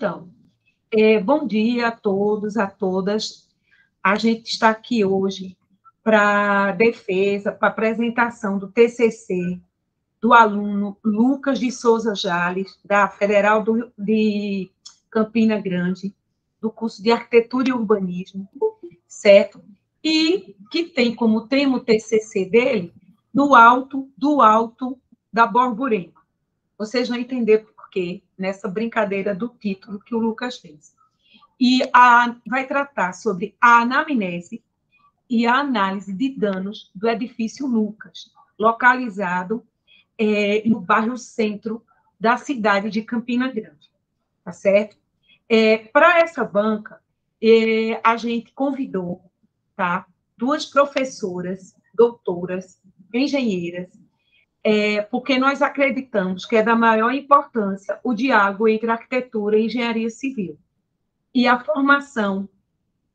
Então, bom dia a todos, a todas. A gente está aqui hoje para defesa, para apresentação do TCC do aluno Lucas de Souza Jales, da Federal de Campina Grande, do curso de Arquitetura e Urbanismo, certo? E que tem como tema o TCC dele no alto do Alto da Borborema. Vocês vão entender por quê nessa brincadeira do título que o Lucas fez. E vai tratar sobre a anamnese e a análise de danos do edifício Lucas, localizado no bairro Centro da cidade de Campina Grande, tá certo? Para essa banca, a gente convidou, tá, duas professoras, doutoras, engenheiras, porque nós acreditamos que é da maior importância o diálogo entre arquitetura e engenharia civil. E a formação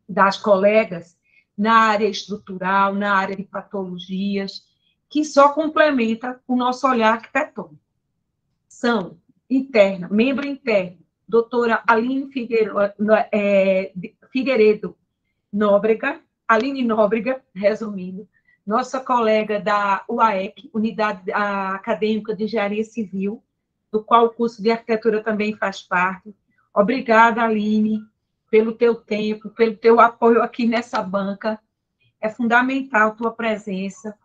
das colegas na área estrutural, na área de patologias, que só complementa o nosso olhar arquitetônico. São membro interno, doutora Aline Figueiredo Nóbrega, Aline Nóbrega, resumindo, nossa colega da UAEC, Unidade Acadêmica de Engenharia Civil, do qual o curso de arquitetura também faz parte. Obrigada, Aline, pelo teu tempo, pelo teu apoio aqui nessa banca. É fundamental a tua presença.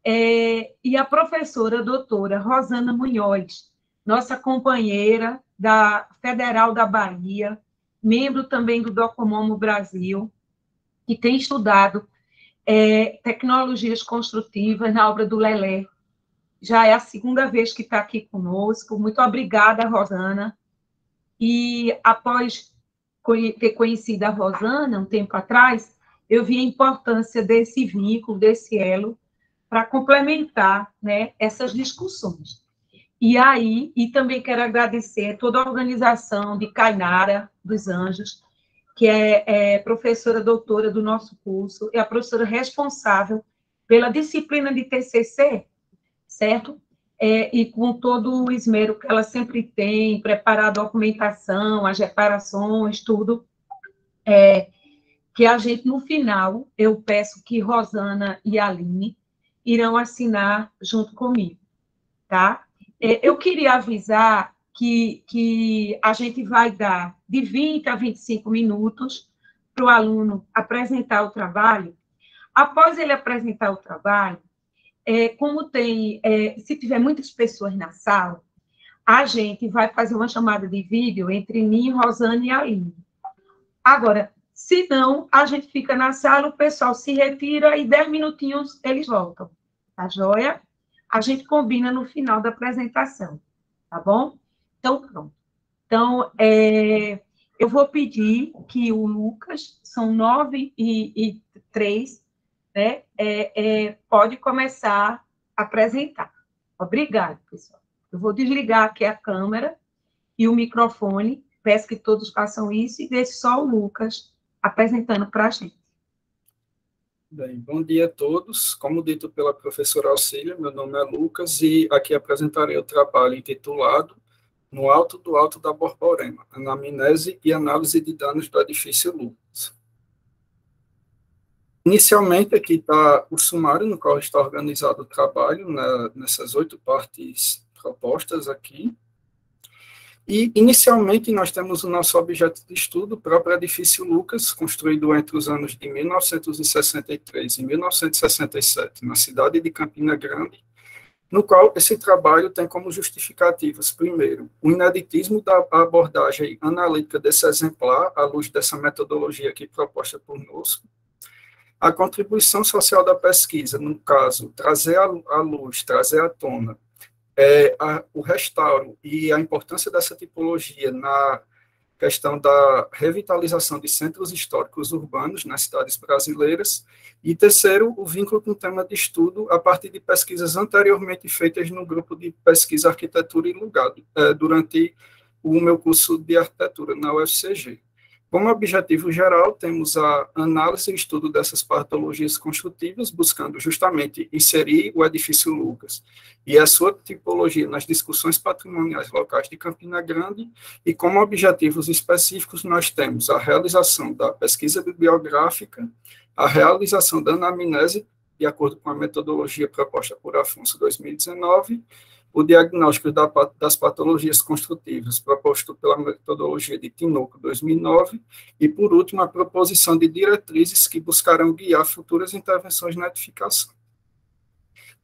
E a professora doutora Rosana Munhoz, nossa companheira da Federal da Bahia, membro também do Docomomo Brasil, que tem estudado tecnologias construtivas na obra do Lelé. Já é a segunda vez que está aqui conosco. Muito obrigada, Rosana. E após ter conhecido a Rosana, um tempo atrás, eu vi a importância desse vínculo, desse elo, para complementar, né, essas discussões. E também quero agradecer toda a organização de Cainara dos Anjos, que é professora doutora do nosso curso, é a professora responsável pela disciplina de TCC, certo? E com todo o esmero que ela sempre tem, preparar a documentação, as reparações, tudo, que a gente, no final, eu peço que Rosana e Aline irão assinar junto comigo, tá? Eu queria avisar que a gente vai dar de 20 a 25 minutos para o aluno apresentar o trabalho. Após ele apresentar o trabalho, se tiver muitas pessoas na sala, a gente vai fazer uma chamada de vídeo entre mim, Rosana e Aline. Agora, se não, a gente fica na sala, o pessoal se retira e 10 minutinhos eles voltam. Tá joia? A gente combina no final da apresentação, tá bom? Então, pronto. Então, eu vou pedir que o Lucas, são 9h03, né? Pode começar a apresentar. Obrigada, pessoal. Eu vou desligar aqui a câmera e o microfone, peço que todos façam isso e deixe só o Lucas apresentando para a gente. Bem, bom dia a todos. Como dito pela professora Auxília, meu nome é Lucas e aqui apresentarei o trabalho intitulado No Alto do Alto da Borborema, Anamnese e Análise de Danos do Edifício Lucas. Inicialmente, aqui está o sumário no qual está organizado o trabalho, nessas 8 partes propostas aqui. E, inicialmente, nós temos o nosso objeto de estudo, o próprio edifício Lucas, construído entre os anos de 1963 e 1967, na cidade de Campina Grande, no qual esse trabalho tem como justificativas, primeiro, o ineditismo da abordagem analítica desse exemplar, à luz dessa metodologia aqui proposta por nós, a contribuição social da pesquisa, no caso, trazer à luz, trazer à tona, o restauro e a importância dessa tipologia na questão da revitalização de centros históricos urbanos nas cidades brasileiras, e terceiro, o vínculo com o tema de estudo a partir de pesquisas anteriormente feitas no grupo de pesquisa Arquitetura e Lugar, durante o meu curso de arquitetura na UFCG. Como objetivo geral, temos a análise e estudo dessas patologias construtivas, buscando justamente inserir o edifício Lucas e a sua tipologia nas discussões patrimoniais locais de Campina Grande, e como objetivos específicos nós temos a realização da pesquisa bibliográfica, a realização da anamnese, de acordo com a metodologia proposta por Afonso 2019, o diagnóstico das patologias construtivas, proposto pela metodologia de Tinoco 2009, e, por último, a proposição de diretrizes que buscarão guiar futuras intervenções na edificação.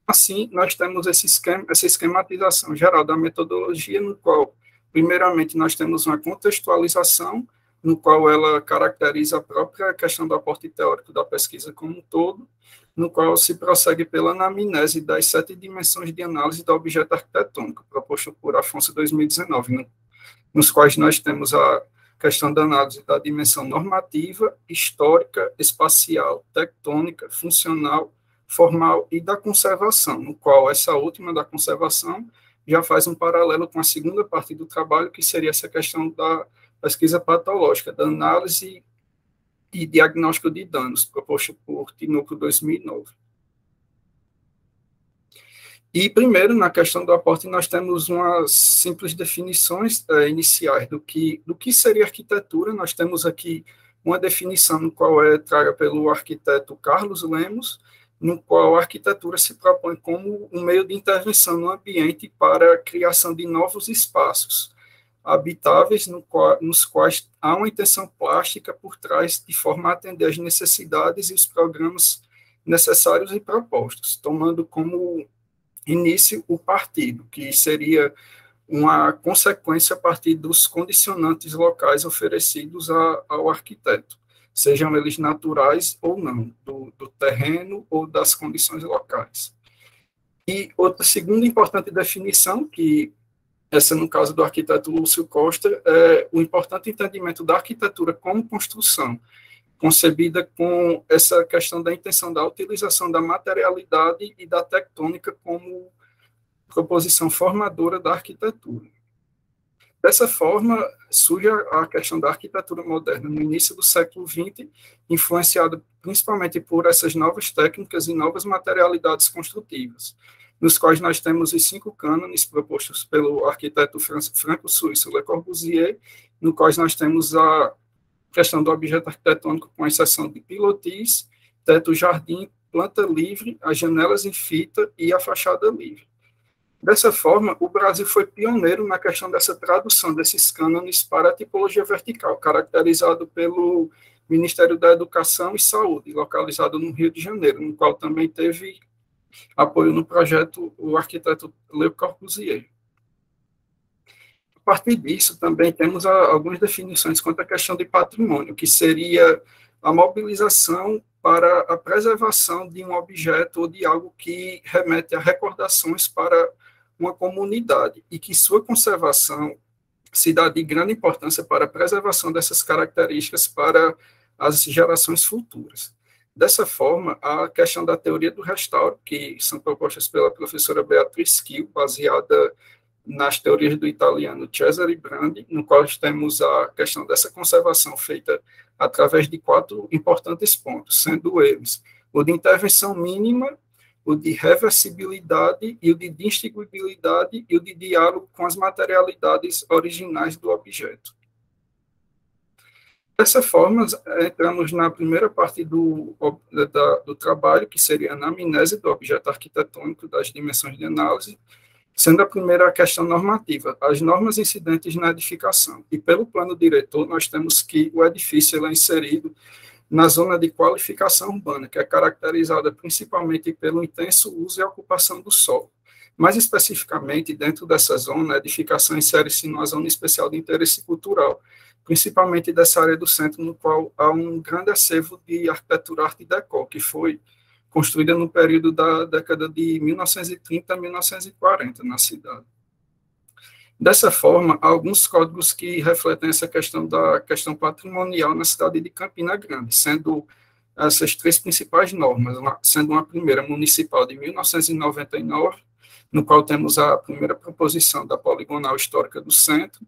Assim, nós temos essa esquematização geral da metodologia, no qual, primeiramente, nós temos uma contextualização, no qual ela caracteriza a própria questão do aporte teórico da pesquisa como um todo, no qual se prossegue pela anamnese das 7 dimensões de análise do objeto arquitetônico, proposto por Afonso 2019, nos quais nós temos a questão da análise da dimensão normativa, histórica, espacial, tectônica, funcional, formal e da conservação, no qual essa última da conservação já faz um paralelo com a segunda parte do trabalho, que seria essa questão da pesquisa patológica, da análise e diagnóstico de danos, proposto por Tinoco 2009. E, primeiro, na questão do aporte, nós temos umas simples definições iniciais do que seria arquitetura. Nós temos aqui uma definição no qual é traga pelo arquiteto Carlos Lemos, no qual a arquitetura se propõe como um meio de intervenção no ambiente para a criação de novos espaços habitáveis, nos quais há uma intenção plástica por trás, de forma a atender às necessidades e os programas necessários e propostos, tomando como início o partido, que seria uma consequência a partir dos condicionantes locais oferecidos ao arquiteto, sejam eles naturais ou não, do terreno ou das condições locais. E outra segunda importante definição, que essa no caso do arquiteto Lúcio Costa, é o importante entendimento da arquitetura como construção, concebida com essa questão da intenção da utilização da materialidade e da tectônica como proposição formadora da arquitetura. Dessa forma, surge a questão da arquitetura moderna no início do século XX, influenciada principalmente por essas novas técnicas e novas materialidades construtivas, nos quais nós temos os 5 cânones propostos pelo arquiteto franco-suíço Le Corbusier, no qual nós temos a questão do objeto arquitetônico com exceção de pilotis, teto-jardim, planta livre, as janelas em fita e a fachada livre. Dessa forma, o Brasil foi pioneiro na questão dessa tradução desses cânones para a tipologia vertical, caracterizado pelo Ministério da Educação e Saúde, localizado no Rio de Janeiro, no qual também teve apoio no projeto o arquiteto Le Corbusier. A partir disso, também temos algumas definições quanto à questão de patrimônio, que seria a mobilização para a preservação de um objeto ou de algo que remete a recordações para uma comunidade e que sua conservação se dá de grande importância para a preservação dessas características para as gerações futuras. Dessa forma, a questão da teoria do restauro, que são propostas pela professora Beatriz Kiel, baseada nas teorias do italiano Cesare Brandi, no qual temos a questão dessa conservação feita através de 4 importantes pontos, sendo eles o de intervenção mínima, o de reversibilidade, e o de distinguibilidade e o de diálogo com as materialidades originais do objeto. Dessa forma, entramos na primeira parte do trabalho, que seria a anamnese do objeto arquitetônico das dimensões de análise, sendo a primeira a questão normativa, as normas incidentes na edificação. E pelo plano diretor, nós temos que o edifício é inserido na zona de qualificação urbana, que é caracterizada principalmente pelo intenso uso e ocupação do solo. Mais especificamente, dentro dessa zona, a edificação insere-se numa zona especial de interesse cultural, principalmente dessa área do centro, no qual há um grande acervo de arquitetura arte déco, que foi construída no período da década de 1930 a 1940 na cidade. Dessa forma, há alguns códigos que refletem essa questão da questão patrimonial na cidade de Campina Grande, sendo essas 3 principais normas, sendo uma primeira municipal de 1999, no qual temos a primeira proposição da poligonal histórica do centro,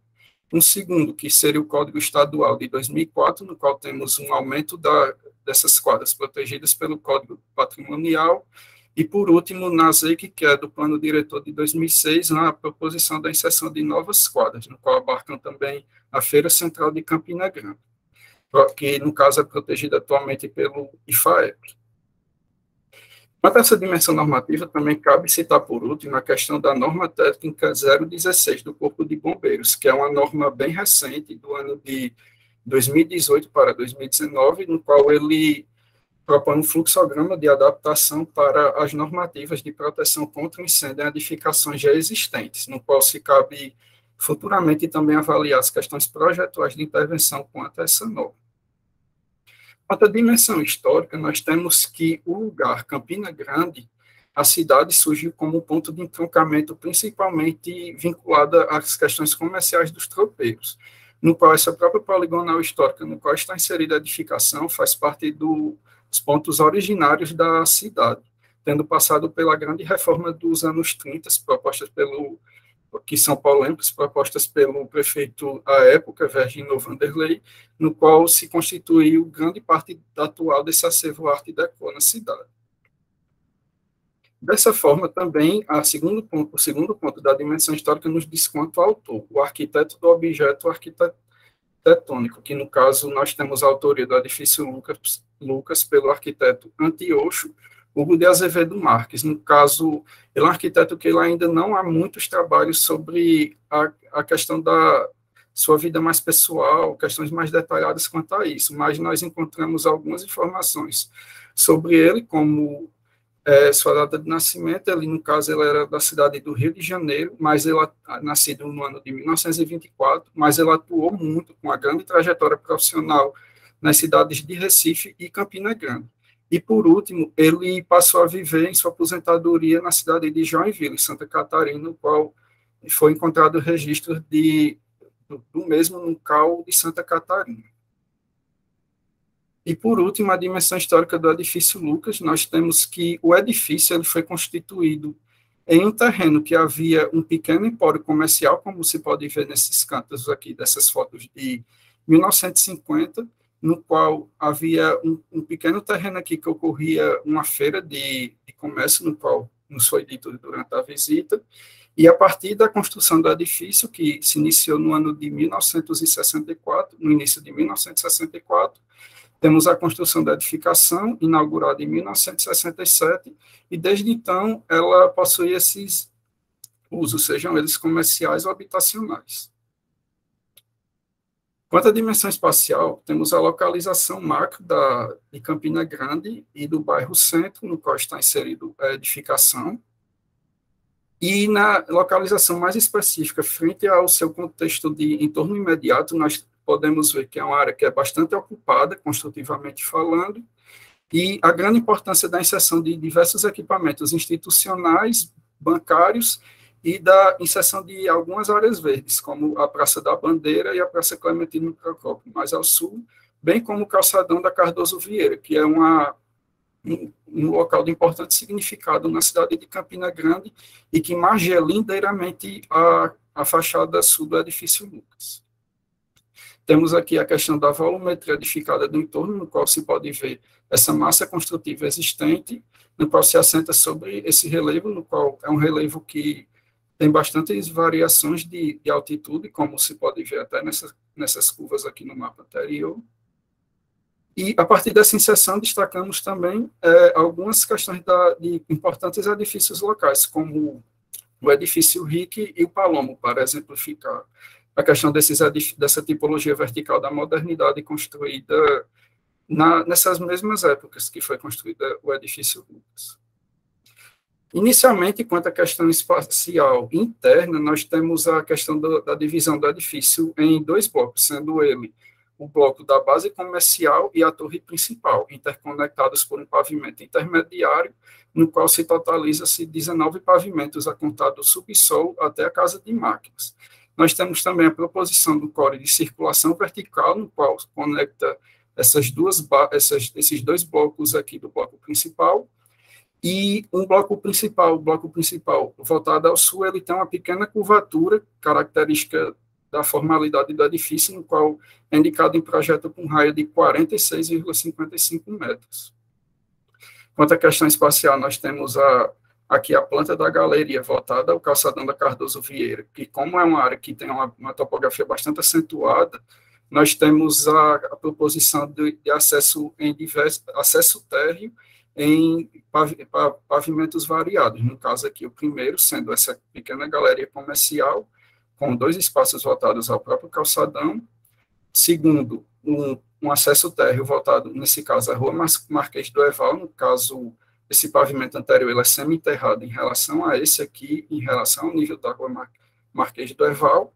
Um segundo, que seria o Código Estadual de 2004, no qual temos um aumento dessas quadras protegidas pelo Código Patrimonial. E, por último, na ZEIC, que é do Plano Diretor de 2006, na proposição da inserção de novas quadras, no qual abarcam também a Feira Central de Campina Grande, que, no caso, é protegida atualmente pelo IFAEP. Quanto a essa dimensão normativa, também cabe citar, por último, a questão da norma técnica 016 do Corpo de Bombeiros, que é uma norma bem recente, do ano de 2018 para 2019, no qual ele propõe um fluxograma de adaptação para as normativas de proteção contra incêndio em edificações já existentes, no qual se cabe futuramente também avaliar as questões projetuais de intervenção quanto a essa norma. Quanto à dimensão histórica, nós temos que o lugar Campina Grande, a cidade surgiu como um ponto de entroncamento principalmente vinculada às questões comerciais dos tropeiros, no qual essa própria poligonal histórica, no qual está inserida a edificação, faz parte dos pontos originários da cidade, tendo passado pela grande reforma dos anos 30, que são polêmicas, propostas pelo prefeito à época, Vergino Vanderlei, no qual se constituiu grande parte atual desse acervo arte deco na cidade. Dessa forma, também, o segundo ponto da dimensão histórica nos diz quanto ao autor, o arquiteto do objeto arquitetônico, que, no caso, nós temos a autoria do edifício Lucas pelo arquiteto Antiocho Hugo de Azevedo Marques. No caso, ele é um arquiteto que ele ainda não há muitos trabalhos sobre a questão da sua vida mais pessoal, questões mais detalhadas quanto a isso, mas nós encontramos algumas informações sobre ele, como sua data de nascimento. Ele, no caso, ele era da cidade do Rio de Janeiro, mas ele nascido no ano de 1924, mas ele atuou muito, com uma grande trajetória profissional nas cidades de Recife e Campina Grande. E, por último, ele passou a viver em sua aposentadoria na cidade de Joinville, Santa Catarina, no qual foi encontrado o registro do mesmo no CAU de Santa Catarina. E, por último, a dimensão histórica do edifício Lucas, nós temos que o edifício ele foi constituído em um terreno que havia um pequeno empório comercial, como se pode ver nesses cantos aqui, dessas fotos de 1950, no qual havia um pequeno terreno aqui que ocorria uma feira de comércio, no qual nos foi dito durante a visita, e a partir da construção do edifício, que se iniciou no ano de 1964, no início de 1964, temos a construção da edificação, inaugurada em 1967, e desde então ela possui esses usos, sejam eles comerciais ou habitacionais. Quanto à dimensão espacial, temos a localização macro de Campina Grande e do bairro Centro, no qual está inserida a edificação, e na localização mais específica, frente ao seu contexto de entorno imediato, nós podemos ver que é uma área que é bastante ocupada, construtivamente falando, e a grande importância da inserção de diversos equipamentos institucionais, bancários, e da inserção de algumas áreas verdes, como a Praça da Bandeira e a Praça Clementino Procópio, mais ao sul, bem como o calçadão da Cardoso Vieira, que é um local de importante significado na cidade de Campina Grande e que margeia lindamente a fachada sul do edifício Lucas. Temos aqui a questão da volumetria edificada do entorno, no qual se pode ver essa massa construtiva existente, no qual se assenta sobre esse relevo, no qual é um relevo que tem bastantes variações de altitude, como se pode ver até nessas curvas aqui no mapa anterior. E, a partir dessa inserção, destacamos também algumas questões de importantes edifícios locais, como o edifício Rick e o Palomo, para exemplificar a questão dessa tipologia vertical da modernidade construída nessas mesmas épocas que foi construída o edifício Lucas. Inicialmente, quanto à questão espacial interna, nós temos a questão da divisão do edifício em dois blocos, sendo ele o bloco da base comercial e a torre principal, interconectados por um pavimento intermediário, no qual se totaliza-se 19 pavimentos a contar do subsolo até a casa de máquinas. Nós temos também a proposição do core de circulação vertical, no qual conecta esses dois blocos aqui do bloco principal, e o bloco principal voltado ao sul, ele tem uma pequena curvatura, característica da formalidade do edifício, no qual é indicado em projeto com raio de 46,55 metros. Quanto à questão espacial, nós temos aqui a planta da galeria voltada ao calçadão da Cardoso Vieira, que como é uma área que tem uma topografia bastante acentuada, nós temos a proposição de acesso acesso térreo em pavimentos variados. No caso aqui, o primeiro sendo essa pequena galeria comercial, com 2 espaços voltados ao próprio calçadão. Segundo, um acesso térreo voltado, nesse caso, à Rua Marquês do Eval. No caso, esse pavimento anterior ele é semi-enterrado em relação a esse aqui, em relação ao nível da Rua Marquês do Eval.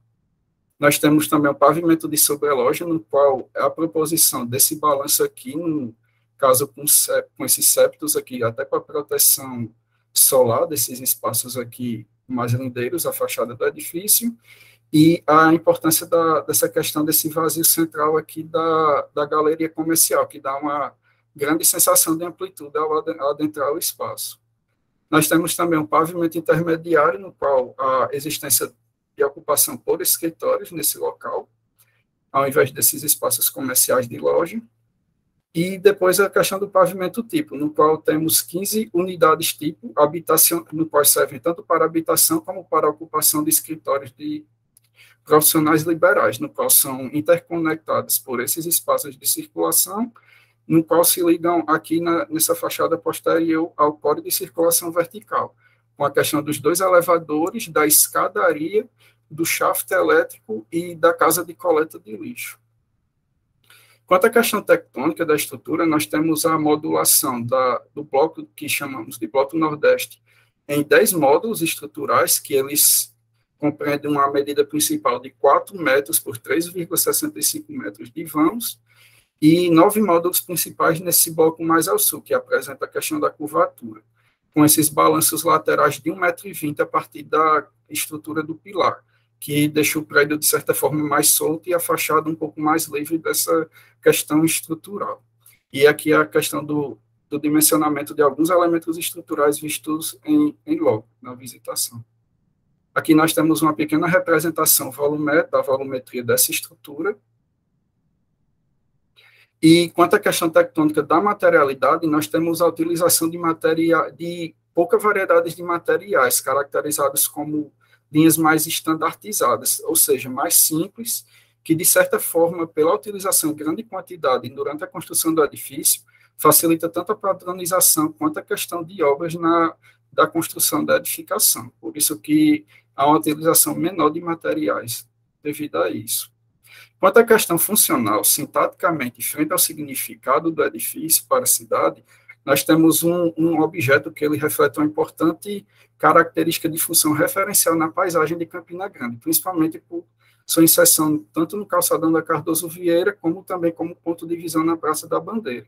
Nós temos também o pavimento de sobreloja, no qual a proposição desse balanço aqui, no caso com esses septos aqui, até para proteção solar desses espaços aqui mais lindeiros, a fachada do edifício, e a importância dessa questão desse vazio central aqui da galeria comercial, que dá uma grande sensação de amplitude ao adentrar o espaço. Nós temos também um pavimento intermediário, no qual a existência de ocupação por escritórios nesse local, ao invés desses espaços comerciais de loja. E depois a questão do pavimento tipo, no qual temos 15 unidades tipo, no qual servem tanto para habitação como para ocupação de escritórios de profissionais liberais, no qual são interconectados por esses espaços de circulação, no qual se ligam aqui nessa fachada posterior ao core de circulação vertical, com a questão dos 2 elevadores, da escadaria, do shaft elétrico e da casa de coleta de lixo. Quanto à questão tectônica da estrutura, nós temos a modulação do bloco que chamamos de bloco nordeste em 10 módulos estruturais, que eles compreendem uma medida principal de 4 metros por 3,65 metros de vãos, e 9 módulos principais nesse bloco mais ao sul, que apresenta a questão da curvatura, com esses balanços laterais de 1,20 m a partir da estrutura do pilar, que deixa o prédio, de certa forma, mais solto e a fachada um pouco mais livre dessa questão estrutural. E aqui a questão do dimensionamento de alguns elementos estruturais vistos em logo, na visitação. Aqui nós temos uma pequena representação da volumetria dessa estrutura. E quanto à questão tectônica da materialidade, nós temos a utilização de pouca variedade de materiais, caracterizados como linhas mais estandartizadas, ou seja, mais simples, que, de certa forma, pela utilização em grande quantidade durante a construção do edifício, facilita tanto a padronização quanto a questão de obras da construção da edificação. Por isso que há uma utilização menor de materiais devido a isso. Quanto à questão funcional, sintaticamente, frente ao significado do edifício para a cidade, nós temos um objeto que ele reflete uma importante característica de função referencial na paisagem de Campina Grande, principalmente por sua inserção tanto no calçadão da Cardoso Vieira, como também como ponto de visão na Praça da Bandeira.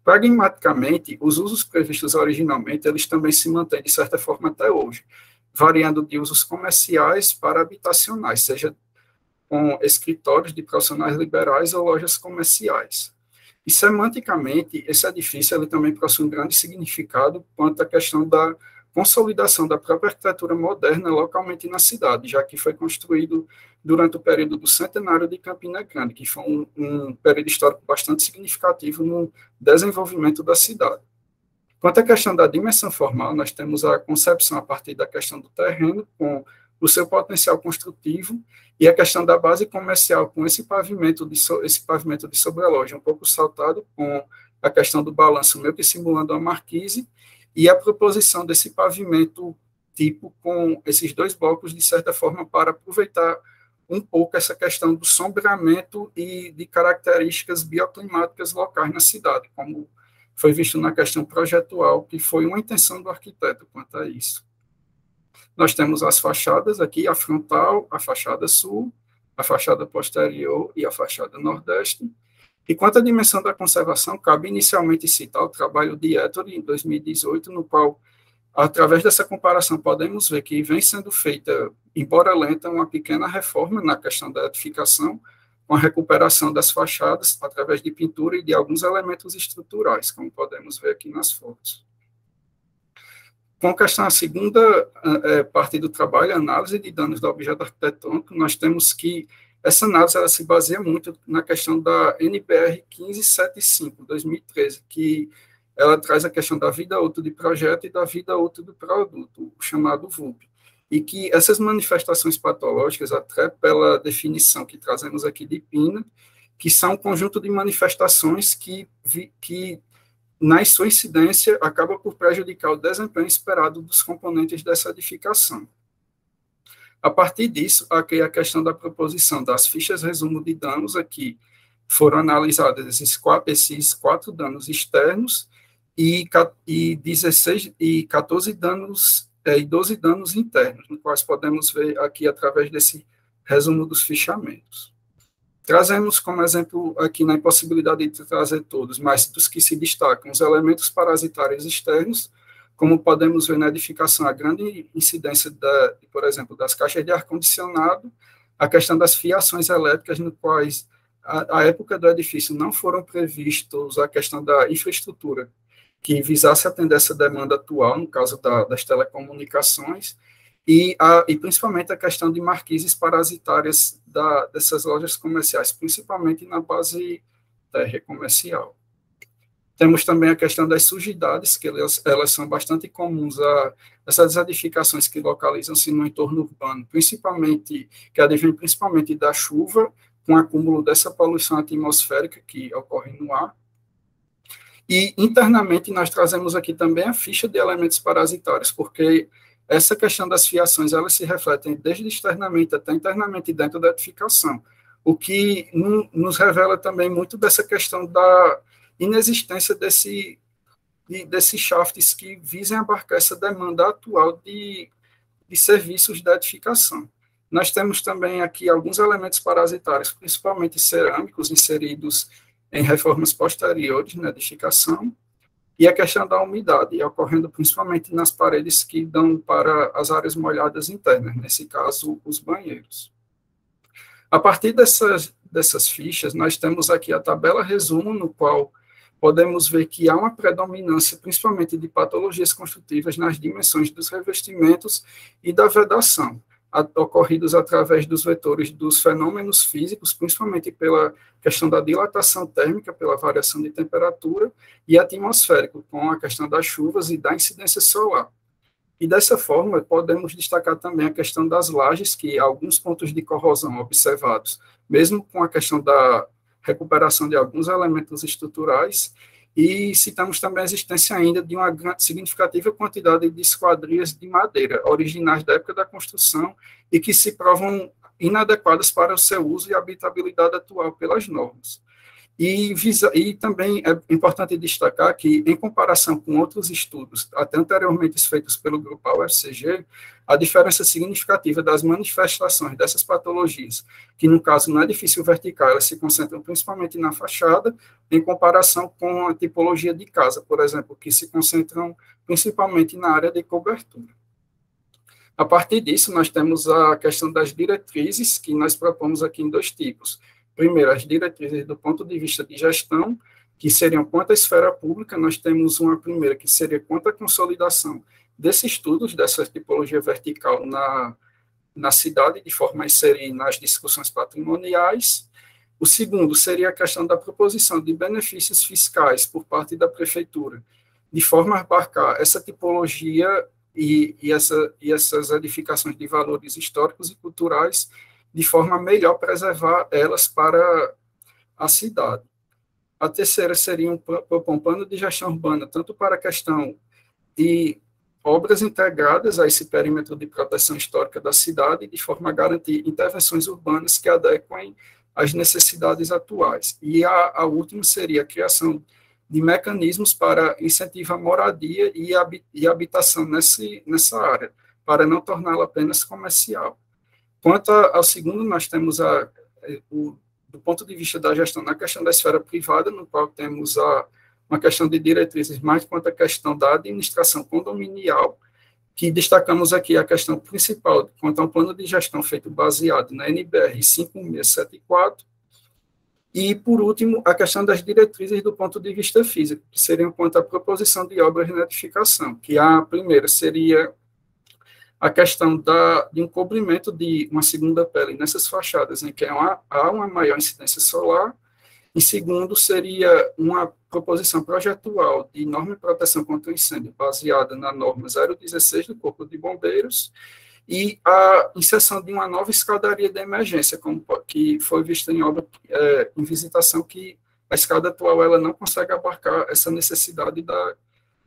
Pragmaticamente, os usos previstos originalmente, eles também se mantêm, de certa forma, até hoje, variando de usos comerciais para habitacionais, seja com escritórios de profissionais liberais ou lojas comerciais. E, semanticamente, esse edifício ele também possui um grande significado quanto à questão da consolidação da própria arquitetura moderna localmente na cidade, já que foi construído durante o período do centenário de Campina Grande, que foi um período histórico bastante significativo no desenvolvimento da cidade. Quanto à questão da dimensão formal, nós temos a concepção a partir da questão do terreno, com o seu potencial construtivo, e a questão da base comercial, com esse pavimento de sobreloja um pouco saltado, com a questão do balanço meio que simulando a marquise, e a proposição desse pavimento tipo com esses 2 blocos, de certa forma, para aproveitar um pouco essa questão do sombreamento e de características bioclimáticas locais na cidade, como foi visto na questão projetual, que foi uma intenção do arquiteto quanto a isso. Nós temos as fachadas aqui, a frontal, a fachada sul, a fachada posterior e a fachada nordeste. E quanto à dimensão da conservação, cabe inicialmente citar o trabalho de Ettore, em 2018, no qual, através dessa comparação, podemos ver que vem sendo feita, embora lenta, uma pequena reforma na questão da edificação, com a recuperação das fachadas, através de pintura e de alguns elementos estruturais, como podemos ver aqui nas fotos. Com questão a segunda parte do trabalho, a análise de danos do objeto arquitetônico, nós temos que essa análise ela se baseia muito na questão da NBR 1575, 2013, que ela traz a questão da vida útil de projeto e da vida útil do produto, o chamado VUP. E que essas manifestações patológicas, até pela definição que trazemos aqui de PINA, que são um conjunto de manifestações que na sua incidência, acaba por prejudicar o desempenho esperado dos componentes dessa edificação. A partir disso, aqui a questão da proposição das fichas resumo de danos aqui foram analisadas esses 4 danos externos e 14 danos e 12 danos internos, nos quais podemos ver aqui através desse resumo dos fichamentos. Trazemos como exemplo aqui na impossibilidade de trazer todos, mas dos que se destacam os elementos parasitários externos, como podemos ver na edificação, a grande incidência, por exemplo, das caixas de ar-condicionado, a questão das fiações elétricas, no quais, à época do edifício, não foram previstos a questão da infraestrutura, que visasse atender essa demanda atual, no caso das telecomunicações, e principalmente a questão de marquises parasitárias dessas lojas comerciais, principalmente na base térrea comercial. Temos também a questão das sujidades, que elas são bastante comuns a essas edificações que localizam-se no entorno urbano, que advém principalmente da chuva, com acúmulo dessa poluição atmosférica que ocorre no ar. E internamente nós trazemos aqui também a ficha de elementos parasitários, porque essa questão das fiações, elas se refletem desde externamente até internamente dentro da edificação, o que nos revela também muito dessa questão da inexistência desses shafts que visem abarcar essa demanda atual de serviços da edificação. Nós temos também aqui alguns elementos parasitários, principalmente cerâmicos, inseridos em reformas posteriores na edificação, e a questão da umidade, ocorrendo principalmente nas paredes que dão para as áreas molhadas internas, nesse caso, os banheiros. A partir dessas fichas, nós temos aqui a tabela resumo, no qual podemos ver que há uma predominância, principalmente de patologias construtivas nas dimensões dos revestimentos e da vedação, ocorridos através dos vetores dos fenômenos físicos, principalmente pela questão da dilatação térmica, pela variação de temperatura, e atmosférico, com a questão das chuvas e da incidência solar. E dessa forma, podemos destacar também a questão das lajes, que há alguns pontos de corrosão observados, mesmo com a questão da recuperação de alguns elementos estruturais, e citamos também a existência ainda de uma significativa quantidade de esquadrias de madeira, originais da época da construção, e que se provam inadequadas para o seu uso e habitabilidade atual pelas normas. E também é importante destacar que, em comparação com outros estudos, até anteriormente feitos pelo Grupo UFCG, a diferença significativa das manifestações dessas patologias, que no caso no edifício vertical, elas se concentram principalmente na fachada, em comparação com a tipologia de casa, por exemplo, que se concentram principalmente na área de cobertura. A partir disso, nós temos a questão das diretrizes, que nós propomos aqui em 2 tipos. Primeiro, as diretrizes do ponto de vista de gestão, que seriam quanto à esfera pública, nós temos uma primeira, que seria quanto à consolidação desses estudos, dessa tipologia vertical na cidade, de forma a inserir nas discussões patrimoniais. O segundo seria a questão da proposição de benefícios fiscais por parte da prefeitura, de forma a abarcar essa tipologia e essas edificações de valores históricos e culturais, de forma a melhor preservar elas para a cidade. A terceira seria um plano de gestão urbana, tanto para a questão de obras integradas a esse perímetro de proteção histórica da cidade, de forma a garantir intervenções urbanas que adequem às necessidades atuais. E a última seria a criação de mecanismos para incentivar a moradia e habitação nessa área, para não torná-la apenas comercial. Quanto ao segundo, nós temos do ponto de vista da gestão, na questão da esfera privada, no qual temos uma questão de diretrizes, mais quanto à questão da administração condominial, que destacamos aqui a questão principal, quanto a um plano de gestão feito baseado na NBR 5674, E, por último, a questão das diretrizes do ponto de vista físico, que seriam quanto à proposição de obras de edificação, que a primeira seria a questão de um cobrimento de uma segunda pele nessas fachadas em que há uma maior incidência solar. Em segundo, seria uma proposição projetual de norma de proteção contra incêndio baseada na norma 016 do Corpo de Bombeiros e a inserção de uma nova escadaria de emergência, que foi vista em obra, em visitação, que a escada atual ela não consegue abarcar essa necessidade da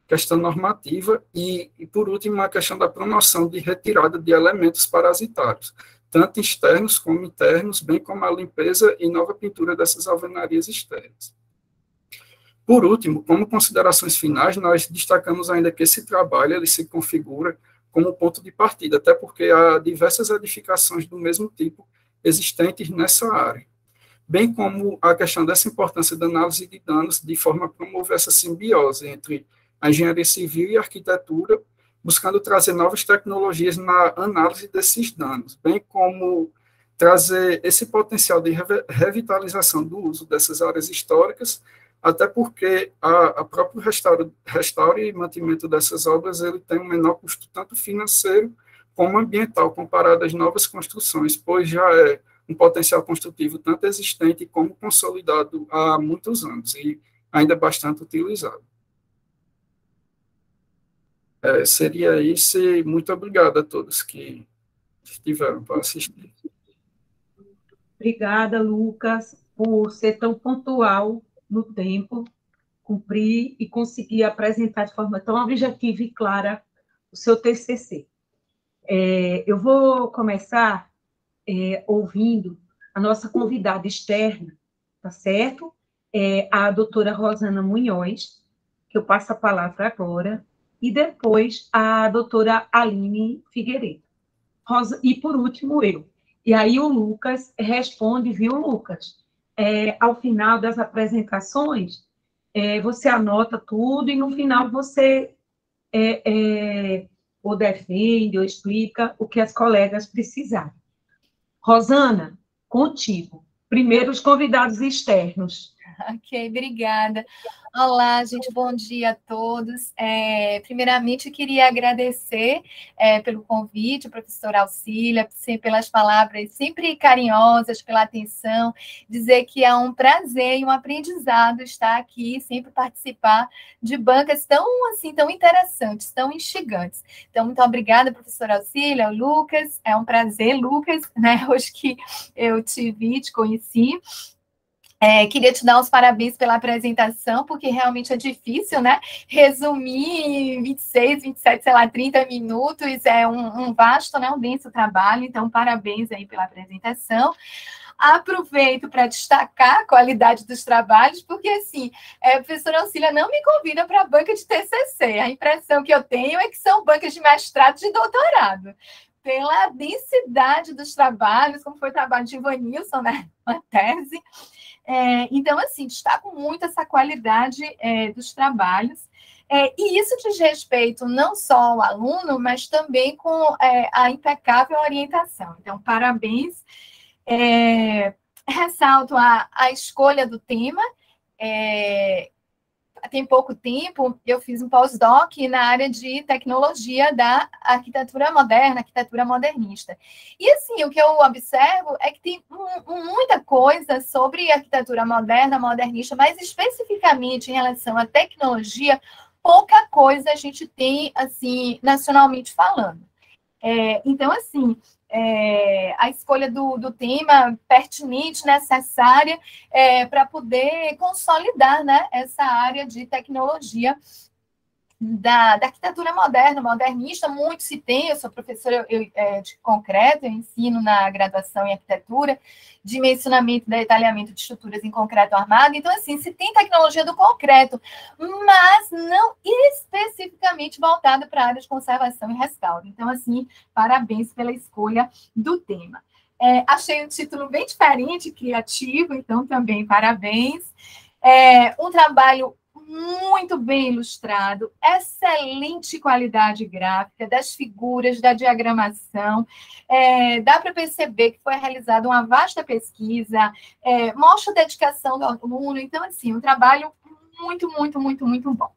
questão normativa e, por último, a questão da promoção de retirada de elementos parasitários, tanto externos como internos, bem como a limpeza e nova pintura dessas alvenarias externas. Por último, como considerações finais, nós destacamos ainda que esse trabalho ele se configura como ponto de partida, até porque há diversas edificações do mesmo tipo existentes nessa área, bem como a questão dessa importância da análise de danos, de forma a promover essa simbiose entre a engenharia civil e a arquitetura, buscando trazer novas tecnologias na análise desses danos, bem como trazer esse potencial de revitalização do uso dessas áreas históricas, até porque a próprio restauro e mantimento dessas obras ele tem um menor custo tanto financeiro como ambiental comparado às novas construções, pois já é um potencial construtivo tanto existente como consolidado há muitos anos e ainda bastante utilizado. Seria isso, e muito obrigado a todos que estiveram para assistir. Obrigada, Lucas, por ser tão pontual no tempo, cumprir e conseguir apresentar de forma tão objetiva e clara o seu TCC. Eu vou começar ouvindo a nossa convidada externa, tá certo? A doutora Rosana Munhoz, que eu passo a palavra agora, e depois a doutora Aline Figueiredo. E, por último, eu. E aí o Lucas responde, viu, Lucas? Ao final das apresentações, você anota tudo e, no final, você ou defende ou explica o que as colegas precisarem. Rosana, contigo. Primeiro, os convidados externos. Ok, obrigada. Olá, gente, bom dia a todos. Primeiramente, eu queria agradecer pelo convite, professora Auxília, pelas palavras sempre carinhosas, pela atenção, dizer que é um prazer e um aprendizado estar aqui, sempre participar de bancas tão interessantes, tão instigantes. Então, muito obrigada, professora Auxília, Lucas, é um prazer, Lucas, né, hoje que eu te vi, te conheci. Queria te dar os parabéns pela apresentação, porque realmente é difícil, né? Resumir em 26, 27, sei lá, 30 minutos é um vasto, né? Um denso trabalho, então parabéns aí pela apresentação. Aproveito para destacar a qualidade dos trabalhos, porque, assim, a professora Auxília não me convida para a banca de TCC. A impressão que eu tenho é que são bancas de mestrado e de doutorado. Pela densidade dos trabalhos, como foi o trabalho de Ivanilson, né? Uma tese. Então, assim, destaco muito essa qualidade dos trabalhos. E isso diz respeito não só ao aluno, mas também com a impecável orientação. Então, parabéns. Ressalto a escolha do tema. Tem pouco tempo, eu fiz um pós-doc na área de tecnologia da arquitetura moderna, arquitetura modernista. E, assim, o que eu observo é que tem muita coisa sobre arquitetura moderna, modernista, mas especificamente em relação à tecnologia, pouca coisa a gente tem, assim, nacionalmente falando. Então, assim, a escolha do tema pertinente, necessária, para poder consolidar, né, essa área de tecnologia da arquitetura moderna, modernista. Muito se tem, eu sou professora de concreto, eu ensino na graduação em arquitetura, dimensionamento e detalhamento de estruturas em concreto armado. Então, assim, se tem tecnologia do concreto, mas não especificamente voltada para a área de conservação e restauro. Então, assim, parabéns pela escolha do tema. Achei um título bem diferente, criativo, então também parabéns. Um trabalho muito bem ilustrado, excelente qualidade gráfica das figuras, da diagramação. Dá para perceber que foi realizada uma vasta pesquisa, mostra a dedicação do aluno. Então, assim, um trabalho muito, muito, muito, muito bom.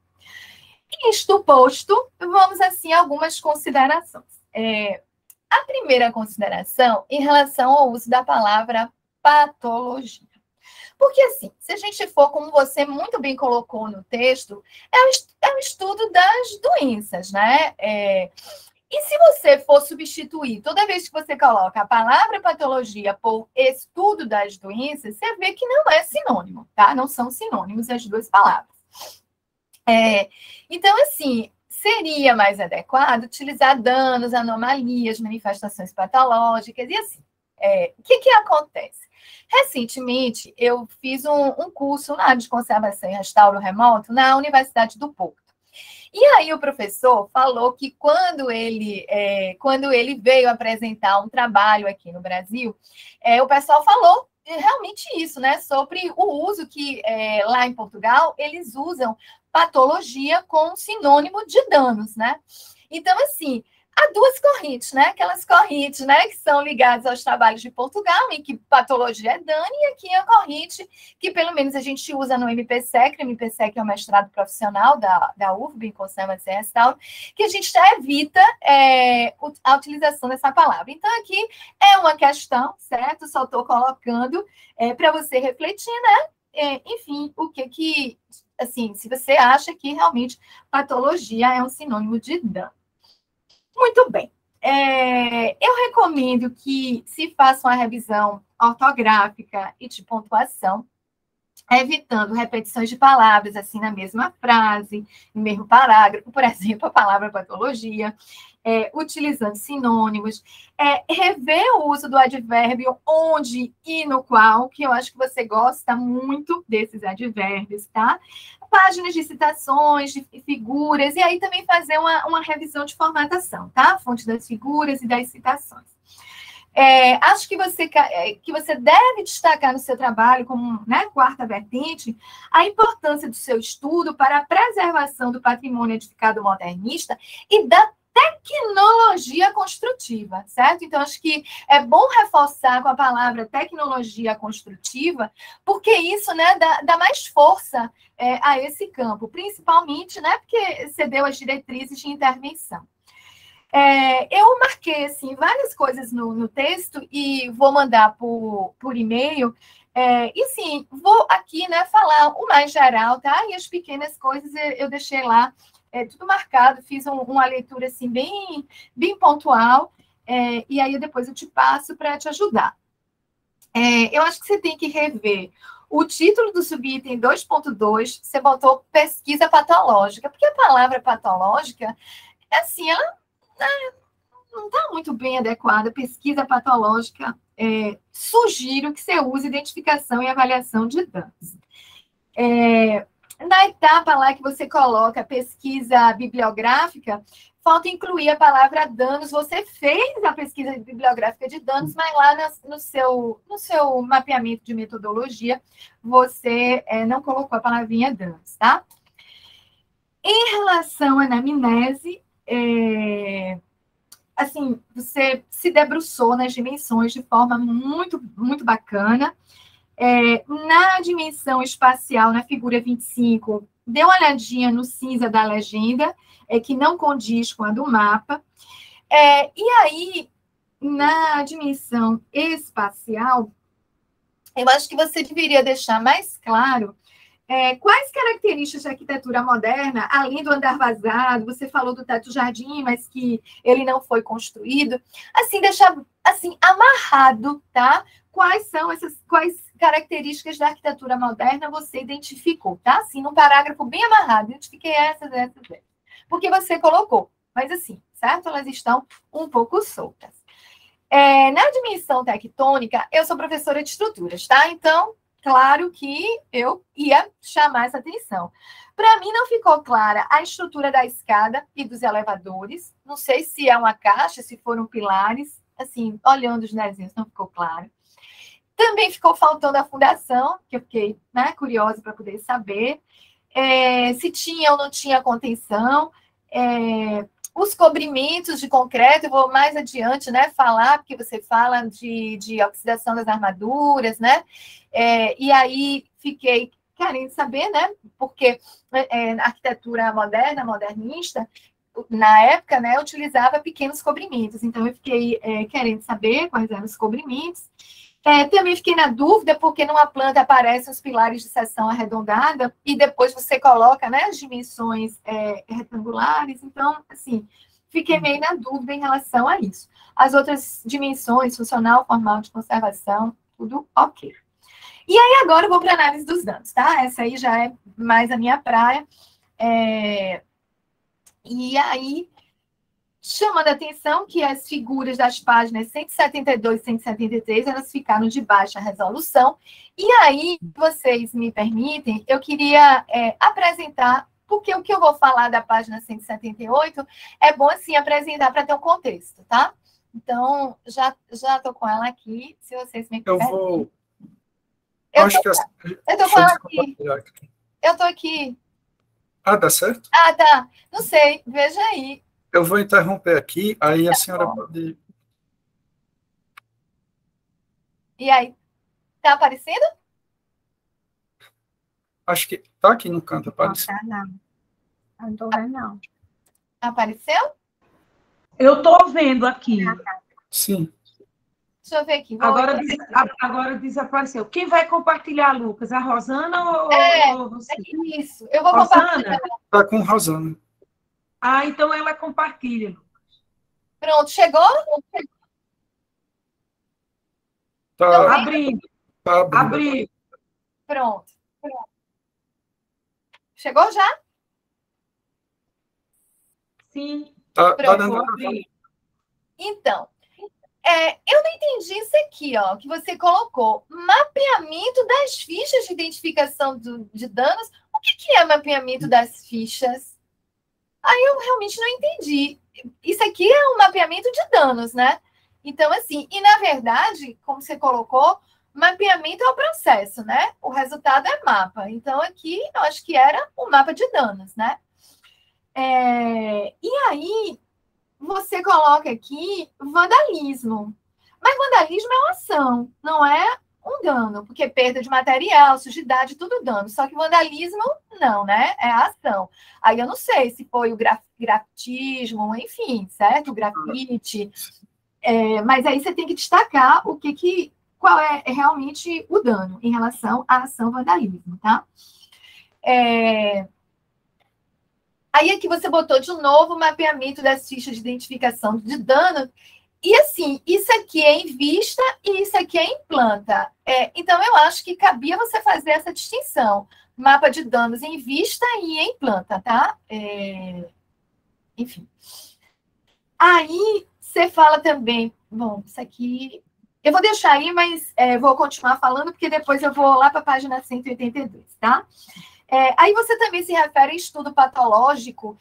Isto posto, vamos, assim, a algumas considerações. A primeira consideração em relação ao uso da palavra patologia. Porque, assim, se a gente for, como você muito bem colocou no texto, é o estudo das doenças, né? E se você for substituir, toda vez que você coloca a palavra patologia por estudo das doenças, você vê que não é sinônimo, tá? Não são sinônimos as duas palavras. Então, assim, seria mais adequado utilizar danos, anomalias, manifestações patológicas, e assim. O que acontece? Recentemente, eu fiz um curso na área de conservação e restauro remoto na Universidade do Porto. E aí o professor falou que quando ele veio apresentar um trabalho aqui no Brasil, o pessoal falou realmente isso, né? Sobre o uso que lá em Portugal eles usam patologia com sinônimo de danos, né? Então, assim, há duas correntes, né? Aquelas correntes, né, que são ligadas aos trabalhos de Portugal, em que patologia é dano, e aqui a corrente que, pelo menos, a gente usa no MPSEC. O MPSEC é o mestrado profissional da UFB, em Conservação e Restauro, que a gente evita a utilização dessa palavra. Então, aqui é uma questão, certo? Só estou colocando para você refletir, né? Enfim, o que, assim, se você acha que realmente patologia é um sinônimo de dano. Muito bem. Eu recomendo que se faça uma revisão ortográfica e de pontuação, evitando repetições de palavras assim na mesma frase, no mesmo parágrafo, por exemplo, a palavra patologia, utilizando sinônimos, rever o uso do advérbio onde e no qual, que eu acho que você gosta muito desses advérbios, tá? Páginas de citações, de figuras, e aí também fazer uma revisão de formatação, tá? A fonte das figuras e das citações. Acho que você deve destacar no seu trabalho, como, né, quarta vertente, a importância do seu estudo para a preservação do patrimônio edificado modernista e da tecnologia construtiva, certo? Então, acho que é bom reforçar com a palavra tecnologia construtiva, porque isso, né, dá mais força a esse campo, principalmente, né, porque você deu as diretrizes de intervenção. Eu marquei, assim, várias coisas no texto e vou mandar por e-mail. E, sim, vou aqui, né, falar o mais geral, tá? E as pequenas coisas eu deixei lá, tudo marcado, fiz uma leitura, assim, bem pontual, e aí depois eu te passo para te ajudar. Eu acho que você tem que rever o título do subitem 2.2, você botou pesquisa patológica, porque a palavra patológica, assim, ela não está muito bem adequada. Pesquisa patológica, sugiro que você use identificação e avaliação de danos. Na etapa lá que você coloca pesquisa bibliográfica, falta incluir a palavra danos. Você fez a pesquisa bibliográfica de danos, mas lá no seu mapeamento de metodologia, você não colocou a palavrinha danos, tá? Em relação à anamnese, assim, você se debruçou nas dimensões de forma muito, muito bacana. Na dimensão espacial, na figura 25, dê uma olhadinha no cinza da legenda, que não condiz com a do mapa. E aí, na dimensão espacial, eu acho que você deveria deixar mais claro quais características da arquitetura moderna, além do andar vazado, você falou do teto-jardim, mas que ele não foi construído, assim, deixar assim, amarrado, tá? Quais características da arquitetura moderna você identificou, tá? Assim, num parágrafo bem amarrado, identifiquei essas. Porque você colocou, mas assim, certo? Elas estão um pouco soltas. Na dimensão tectônica, eu sou professora de estruturas, tá? Então, claro que eu ia chamar essa atenção. Para mim, não ficou clara a estrutura da escada e dos elevadores. Não sei se é uma caixa, se foram pilares. Assim, olhando os desenhos, não ficou claro. Também ficou faltando a fundação, que eu fiquei, né, curiosa para poder saber. se tinha ou não tinha contenção, os cobrimentos de concreto, eu vou mais adiante, né, falar, porque você fala de oxidação das armaduras, né, e aí fiquei querendo saber, né, porque na arquitetura moderna, modernista, na época, né, utilizava pequenos cobrimentos, então eu fiquei querendo saber quais eram os cobrimentos. Também fiquei na dúvida, porque numa planta aparecem os pilares de seção arredondada, e depois você coloca, né, as dimensões retangulares, então, assim, fiquei meio na dúvida em relação a isso. As outras dimensões, funcional, formal, de conservação, tudo ok. E aí, agora eu vou para a análise dos danos, tá? Essa aí já é mais a minha praia. E aí, chamando a atenção que as figuras das páginas 172 e 173, elas ficaram de baixa resolução. E aí, vocês me permitem, eu queria apresentar, porque o que eu vou falar da página 178 é bom, assim, apresentar para ter um contexto, tá? Então, já estou com ela aqui, se vocês me permitem. Eu estou com ela aqui. Eu estou aqui. Ah, tá certo? Ah, tá. Não sei, veja aí. Eu vou interromper aqui, aí a senhora pode... E aí, tá aparecendo? Acho que tá aqui no canto, apareceu. Não, não estou vendo, não. Apareceu? Eu estou vendo aqui. Sim. Deixa eu ver aqui. Agora desapareceu. Quem vai compartilhar, Lucas? A Rosana ou você? Isso. Eu vou compartilhar. Tá com Rosana. Ah, então ela compartilha. Pronto, chegou? Tá abrindo. Tá abrindo. Abrindo. Pronto. Chegou já? Sim. Tá dando. Então, eu não entendi isso aqui, ó, que você colocou. Mapeamento das fichas de identificação de danos. O que é mapeamento das fichas? Aí eu realmente não entendi. Isso aqui é um mapeamento de danos, né? Então, assim, e na verdade, como você colocou, mapeamento é o processo, né? O resultado é mapa. Então, aqui, eu acho que era um mapa de danos, né? E aí, você coloca aqui vandalismo. Mas vandalismo é uma ação, não é um dano, porque perda de material, sujidade, tudo dano. Só que vandalismo, não, né? É a ação. Aí eu não sei se foi o grafitismo, enfim, certo? O grafite. Mas aí você tem que destacar qual é realmente o dano em relação à ação vandalismo, tá? Aí aqui você botou de novo o mapeamento das fichas de identificação de dano. E assim, isso aqui é em vista e isso aqui é em planta. Então, eu acho que cabia você fazer essa distinção. Mapa de danos em vista e em planta, tá? Enfim. Aí, você fala também... Bom, isso aqui... Eu vou deixar aí, mas vou continuar falando, porque depois eu vou lá para a página 182, tá? Aí você também se refere a estudo patológico.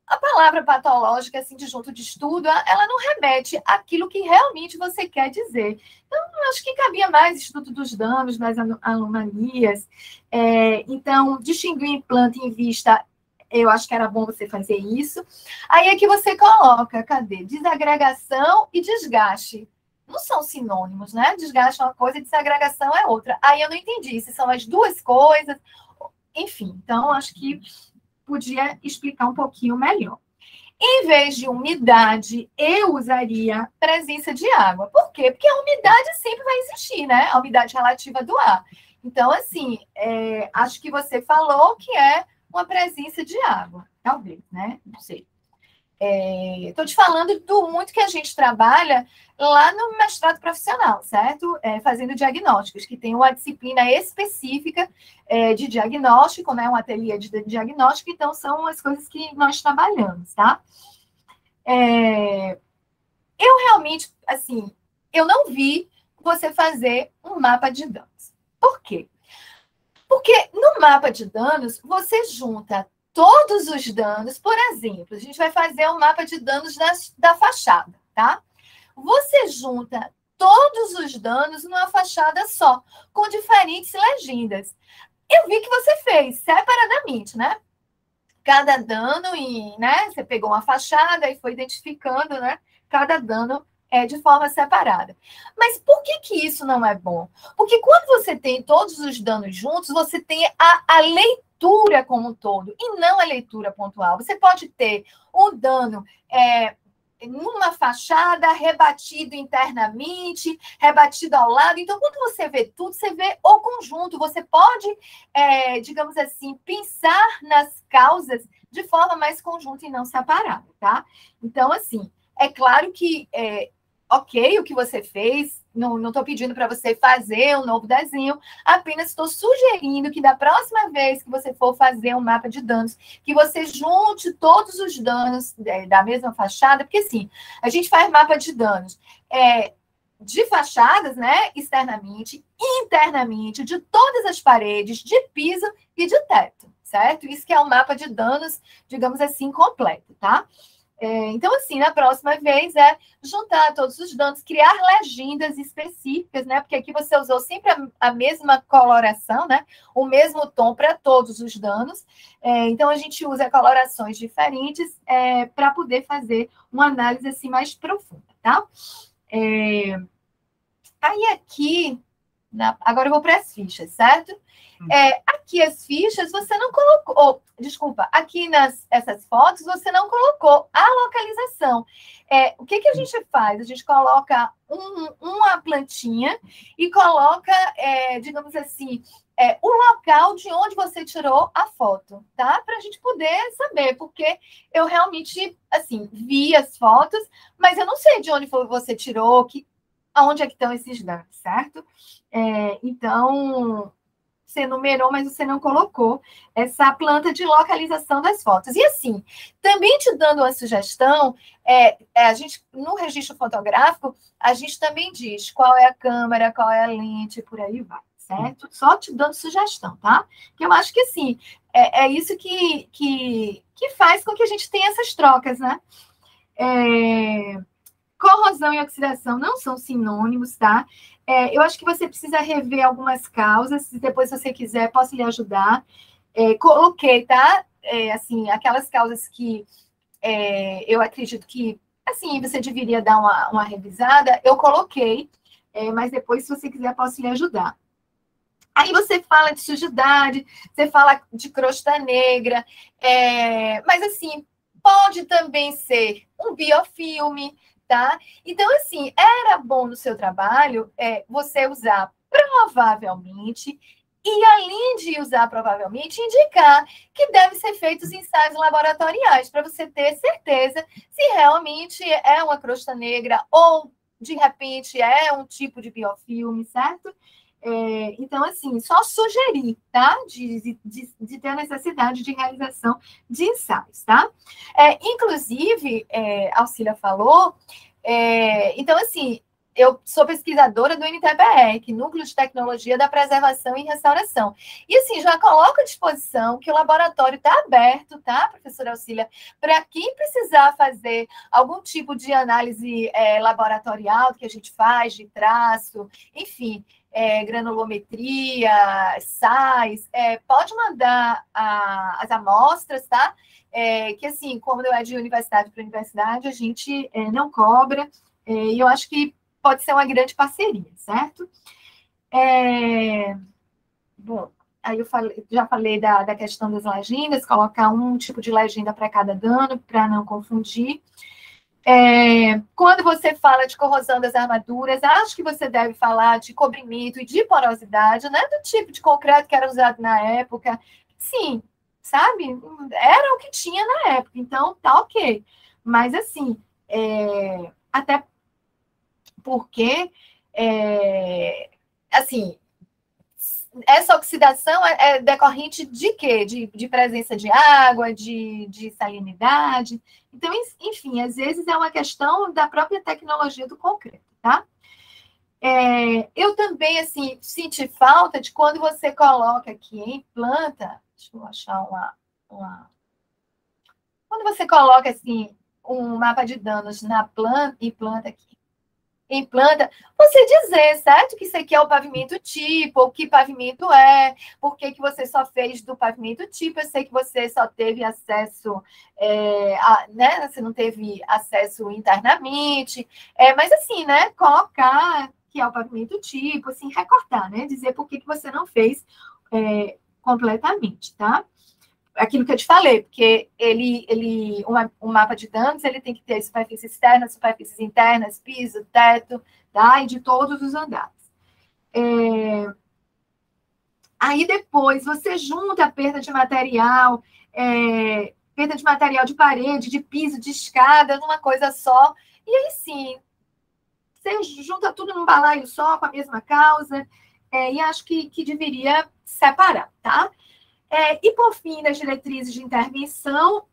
A palavra patológica, assim, de junto de estudo, ela não remete àquilo que realmente você quer dizer. Então, eu acho que cabia mais estudo dos danos, das anomalias. Então, distinguir em planta e em vista, eu acho que era bom você fazer isso. Aí é que você coloca, cadê? Desagregação e desgaste. Não são sinônimos, né? Desgaste é uma coisa e desagregação é outra. Aí eu não entendi se são as duas coisas. Enfim, então, acho que podia explicar um pouquinho melhor. Em vez de umidade, eu usaria presença de água. Por quê? Porque a umidade sempre vai existir, né? A umidade relativa do ar. Então, assim, acho que você falou que é uma presença de água. Talvez, né? Não sei. Estou te falando do muito que a gente trabalha lá no mestrado profissional, certo? Fazendo diagnósticos, que tem uma disciplina específica de diagnóstico, né? Um ateliê de diagnóstico, então são as coisas que nós trabalhamos, tá? Eu realmente, assim, eu não vi você fazer um mapa de danos. Por quê? Porque no mapa de danos, você junta todos os danos, por exemplo, a gente vai fazer um mapa de danos da fachada, tá? Você junta todos os danos numa fachada só, com diferentes legendas. eu vi que você fez separadamente, né? Cada dano e, né? Você pegou uma fachada e foi identificando, né? Cada dano de forma separada. Mas por que isso não é bom? Porque quando você tem todos os danos juntos, você tem a leitura como um todo, e não a leitura pontual. Você pode ter um dano numa fachada, rebatido internamente, rebatido ao lado. Então, quando você vê tudo, você vê o conjunto. Você pode, digamos assim, pensar nas causas de forma mais conjunta e não separada, tá? Então, assim, é claro que ok o que você fez, não estou pedindo para você fazer um novo desenho, apenas estou sugerindo que da próxima vez que você for fazer um mapa de danos, que você junte todos os danos da mesma fachada, porque assim, a gente faz mapa de danos de fachadas, né, externamente, internamente, de todas as paredes, de piso e de teto, certo? Isso que é um mapa de danos, digamos assim, completo, tá? Então, assim, na próxima vez juntar todos os danos, criar legendas específicas, né? Porque aqui você usou sempre a mesma coloração, né? O mesmo tom para todos os danos. Então, a gente usa colorações diferentes para poder fazer uma análise assim mais profunda, tá? Aí aqui, agora eu vou para as fichas, certo? Aqui as fichas você não colocou, desculpa, aqui essas fotos você não colocou a localização. O que a gente faz? A gente coloca uma plantinha e coloca, digamos assim, o local de onde você tirou a foto, tá? Para a gente poder saber, porque eu realmente, assim, vi as fotos, mas eu não sei de onde você tirou, aonde é que estão esses dados, certo? Então, você numerou, mas você não colocou essa planta de localização das fotos. E assim, também te dando uma sugestão, a gente, no registro fotográfico, a gente também diz qual é a câmera, qual é a lente, por aí vai, certo? Só te dando sugestão, tá? Que eu acho que, assim, é isso que faz com que a gente tenha essas trocas, né? Corrosão e oxidação não são sinônimos, tá? Eu acho que você precisa rever algumas causas. Se depois você quiser, posso lhe ajudar. Coloquei, tá? Assim, aquelas causas que eu acredito que, assim, você deveria dar uma revisada. Eu coloquei, mas depois, se você quiser, posso lhe ajudar. Aí você fala de sujidade, você fala de crosta negra, mas, assim, pode também ser um biofilme, tá? Então, assim, era bom no seu trabalho você usar provavelmente, e além de usar provavelmente, indicar que devem ser feitos ensaios laboratoriais, para você ter certeza se realmente é uma crosta negra ou, de repente, é um tipo de biofilme, certo? Então, assim, só sugerir, tá? De ter a necessidade de realização de ensaios, tá? Inclusive, a Auxília falou, então, assim, eu sou pesquisadora do NTBR, Núcleo de Tecnologia da Preservação e Restauração. E, assim, já coloco à disposição que o laboratório está aberto, tá, professora Auxília, para quem precisar fazer algum tipo de análise laboratorial que a gente faz, de traço, enfim, granulometria, sais, pode mandar as amostras, tá? Que, assim, como é de universidade para universidade, a gente não cobra, e eu acho que pode ser uma grande parceria, certo? Bom, aí eu já falei da questão das legendas, colocar um tipo de legenda para cada dano, para não confundir. Quando você fala de corrosão das armaduras, acho que você deve falar de cobrimento e de porosidade, né? Do tipo de concreto que era usado na época. Sim, sabe? Era o que tinha na época, então tá ok. Mas, assim, até porque, assim, essa oxidação é decorrente de quê? De presença de água, de salinidade. Então, enfim, às vezes é uma questão da própria tecnologia do concreto, tá? Eu também, assim, senti falta de quando você coloca aqui em planta, deixa eu achar quando você coloca, assim, um mapa de danos na planta, e planta aqui, em planta, você dizer, certo? Que isso aqui é o pavimento tipo, ou que pavimento é, por que você só fez do pavimento tipo, eu sei que você só teve acesso, né? Você não teve acesso internamente, mas assim, né? Colocar que é o pavimento tipo, assim, recortar, né? Dizer por que você não fez completamente, tá? Aquilo que eu te falei, porque um mapa de danos, ele tem que ter superfícies externas, superfícies internas, piso, teto, tá? E de todos os andares. Aí depois você junta a perda de material de parede, de piso, de escada, numa coisa só, e aí sim, você junta tudo num balaio só, com a mesma causa, e acho que deveria separar, tá? E, por fim, das diretrizes de intervenção,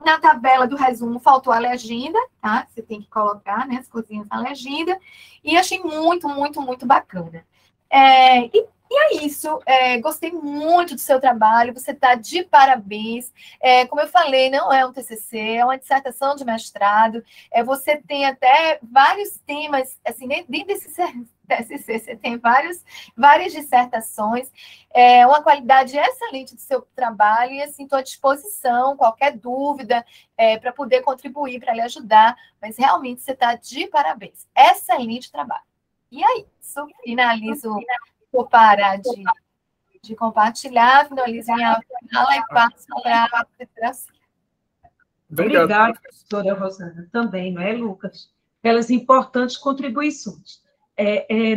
na tabela do resumo faltou a legenda, tá? Você tem que colocar, né, as coisinhas na legenda, e achei muito, muito, muito bacana. E é isso, gostei muito do seu trabalho, você está de parabéns. Como eu falei, não é um TCC, é uma dissertação de mestrado, você tem até vários temas, assim, dentro desse TCC, você tem várias dissertações, uma qualidade excelente do seu trabalho, e assim, estou à disposição, qualquer dúvida, para poder contribuir, para lhe ajudar, mas realmente você está de parabéns. Excelente trabalho. E é isso, finalizo. Vou parar de compartilhar, finalizo minha fala e passo para a professora. Obrigada, professora Rosana, também, não é, Lucas? Pelas importantes contribuições.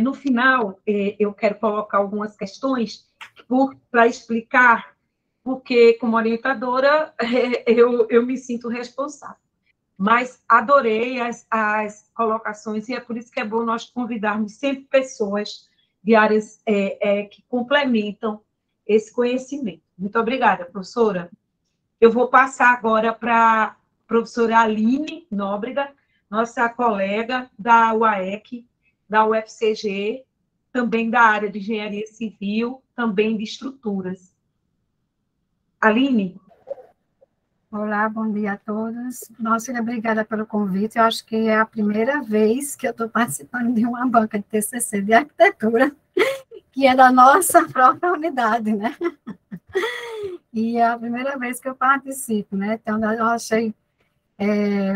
No final, eu quero colocar algumas questões para explicar, porque, como orientadora, eu me sinto responsável. Mas adorei as colocações, e é por isso que é bom nós convidarmos sempre pessoas de áreas que complementam esse conhecimento. Muito obrigada, professora. Eu vou passar agora para a professora Aline Nóbrega, nossa colega da UAEC, da UFCG, também da área de engenharia civil, também de estruturas. Aline? Olá, bom dia a todos. Nossa, obrigada pelo convite. Eu acho que é a primeira vez que eu estou participando de uma banca de TCC de arquitetura, que é da nossa própria unidade, né? E é a primeira vez que eu participo, né? Então, eu achei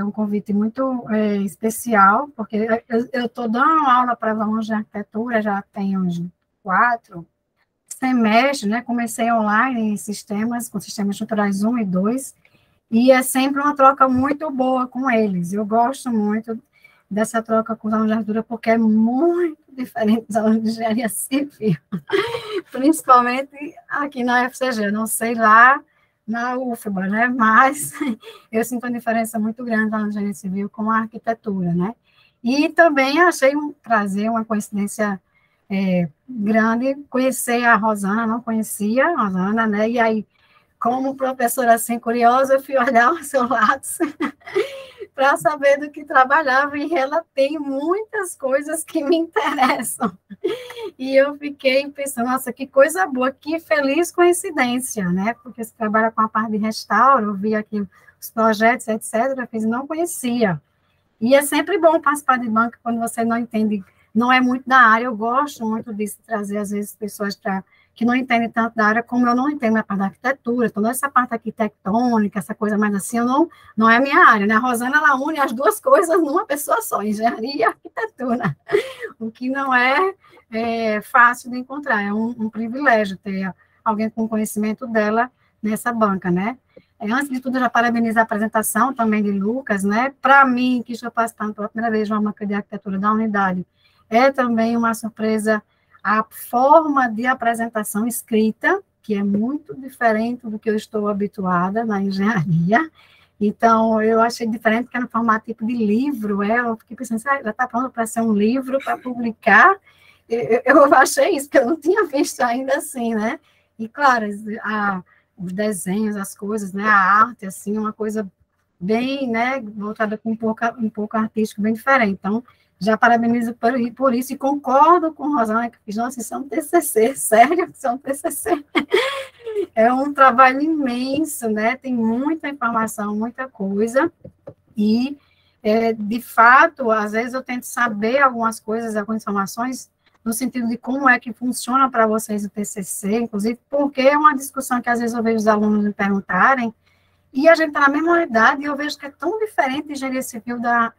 um convite muito especial, porque eu estou dando aula para alunos de arquitetura, já tem uns 4 semestres, né? Comecei online em sistemas, com sistemas estruturais 1 e 2, e é sempre uma troca muito boa com eles. Eu gosto muito dessa troca com os alunos de arquitetura, porque é muito diferente dos alunos de engenharia civil, principalmente aqui na UFCG. Não sei lá na UFBA, né? Mas eu sinto uma diferença muito grande da engenharia civil com a arquitetura, né? E também achei um prazer, uma coincidência grande, conhecer a Rosana, não conhecia a Rosana, né? E aí, como professora assim, curiosa, eu fui olhar o seu Lattes para saber do que trabalhava, e ela tem muitas coisas que me interessam. E eu fiquei pensando, nossa, que coisa boa, que feliz coincidência, né? Porque você trabalha com a parte de restauro, eu vi aqui os projetos, etc., eu fiz, não conhecia. E é sempre bom participar de banca quando você não entende, não é muito da área. Eu gosto muito disso, trazer, às vezes, pessoas que não entendem tanto da área, como eu não entendo a parte da arquitetura, toda essa parte arquitetônica, essa coisa mais assim, não é a minha área, né? A Rosana, ela une as duas coisas numa pessoa só, engenharia e arquitetura, o que não é fácil de encontrar, é um privilégio ter alguém com conhecimento dela nessa banca, né? Antes de tudo, eu já parabenizo a apresentação também de Lucas, né? Para mim, que estou participando pela primeira vez de uma banca de arquitetura da unidade, é também uma surpresa a forma de apresentação escrita, que é muito diferente do que eu estou habituada na engenharia. Então, eu achei diferente, que era no formato tipo de livro, eu fiquei pensando, já está pronto para ser um livro, para publicar? Eu achei isso, porque eu não tinha visto ainda assim, né? E, claro, os desenhos, as coisas, né? A arte, assim, uma coisa bem, né, voltada com um pouco artístico, bem diferente. Então, já parabenizo por isso, e concordo com a Rosana, que fiz, nossa, isso é um TCC, sério, isso é um TCC. É um trabalho imenso, né, tem muita informação, muita coisa, e de fato, às vezes eu tento saber algumas coisas, algumas informações, no sentido de como é que funciona para vocês o TCC, inclusive, porque é uma discussão que às vezes eu vejo os alunos me perguntarem, e a gente está na mesma idade, e eu vejo que é tão diferente de engenharia civil da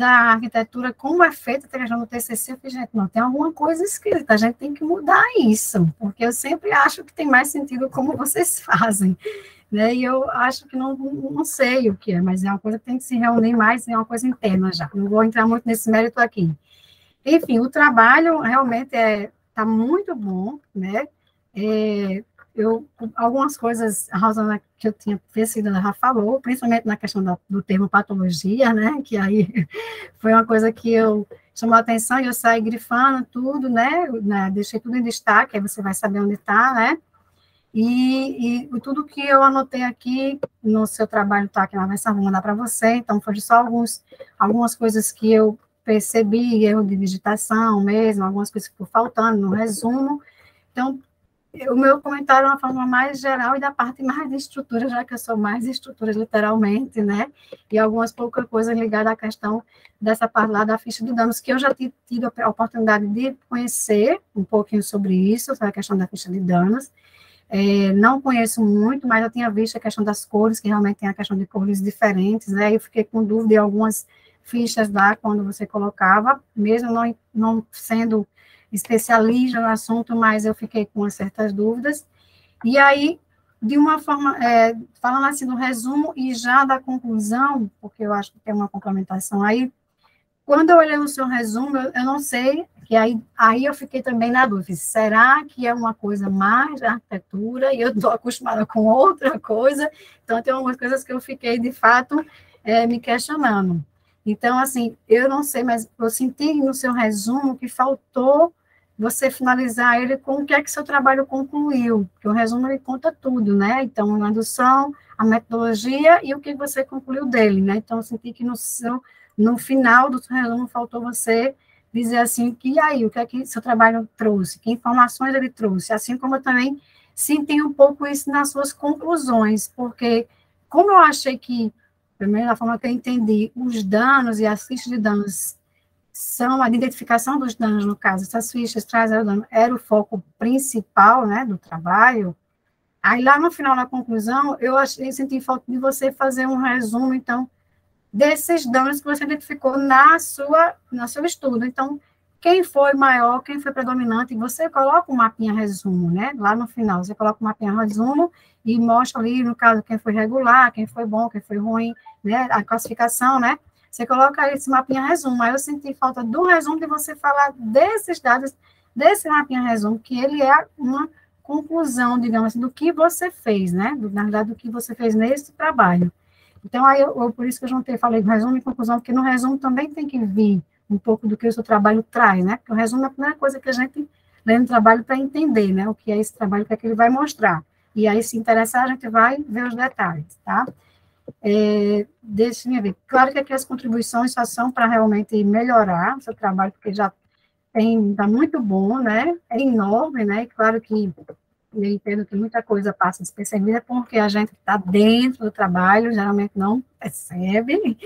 arquitetura, como é feita a questão do TCC, eu falei, gente, não, tem alguma coisa escrita, a gente tem que mudar isso, porque eu sempre acho que tem mais sentido como vocês fazem, né, e eu acho que não sei o que é, mas é uma coisa que tem que se reunir mais, é uma coisa interna já, não vou entrar muito nesse mérito aqui. Enfim, o trabalho realmente está muito bom, né, algumas coisas, a Rosana, que eu tinha pesquisado, já falou, principalmente na questão do termo patologia, né, que aí foi uma coisa que chamou a atenção, e eu saí grifando tudo, né, deixei tudo em destaque, aí você vai saber onde está, né, e tudo que eu anotei aqui no seu trabalho está aqui na versão, vou mandar para você, então foi só algumas coisas que eu percebi, erro de digitação mesmo, algumas coisas que ficou faltando no resumo, então, o meu comentário é uma forma mais geral e da parte mais de estrutura, já que eu sou mais de estruturas, literalmente, né? E algumas poucas coisas ligadas à questão dessa parte lá da ficha de danos, que eu já tinha tido a oportunidade de conhecer um pouquinho sobre isso, sobre a questão da ficha de danos. Não conheço muito, mas eu tinha visto a questão das cores, que realmente tem a questão de cores diferentes, né? Eu fiquei com dúvida em algumas fichas lá, quando você colocava, mesmo não sendo especialista no assunto, mas eu fiquei com certas dúvidas. E aí, de uma forma, falando assim do resumo e já da conclusão, porque eu acho que tem uma complementação aí, quando eu olhei o seu resumo, eu não sei, que aí eu fiquei também na dúvida, será que é uma coisa mais da arquitetura e eu estou acostumada com outra coisa? Então, tem algumas coisas que eu fiquei, de fato, me questionando. Então, assim, eu não sei, mas eu senti no seu resumo que faltou você finalizar ele com o que é que seu trabalho concluiu, porque o resumo ele conta tudo, né? Então, a indução, a metodologia e o que você concluiu dele, né? Então, eu senti que no final do seu resumo faltou você dizer assim, que aí, o que é que seu trabalho trouxe, que informações ele trouxe, assim como eu também senti um pouco isso nas suas conclusões, porque como eu achei que, primeiro, da forma que eu entendi, os danos e as fichas de danos são a identificação dos danos, no caso, essas fichas trazem o dano, era o foco principal, né, do trabalho. Aí, lá no final, na conclusão, eu senti falta de você fazer um resumo, então, desses danos que você identificou no seu estudo. Então, quem foi maior, quem foi predominante, você coloca um mapinha resumo, né, lá no final, você coloca um mapinha resumo e mostra ali, no caso, quem foi regular, quem foi bom, quem foi ruim, né, a classificação, né, você coloca esse mapinha resumo. Aí eu senti falta do resumo de você falar desses dados, desse mapinha resumo, que ele é uma conclusão, digamos assim, do que você fez, né? Na verdade, do que você fez nesse trabalho. Então, aí por isso que eu juntei, falei resumo e conclusão, porque no resumo também tem que vir um pouco do que o seu trabalho traz, né? Porque o resumo é a primeira coisa que a gente lê no trabalho para entender, né? O que é esse trabalho, o que é que ele vai mostrar. E aí, se interessar, a gente vai ver os detalhes, tá? Deixa eu ver. Claro que aqui as contribuições só são para realmente melhorar o seu trabalho, porque já está muito bom, né? É enorme, né? E claro que eu entendo que muita coisa passa despercebida, porque a gente está dentro do trabalho, geralmente não percebe,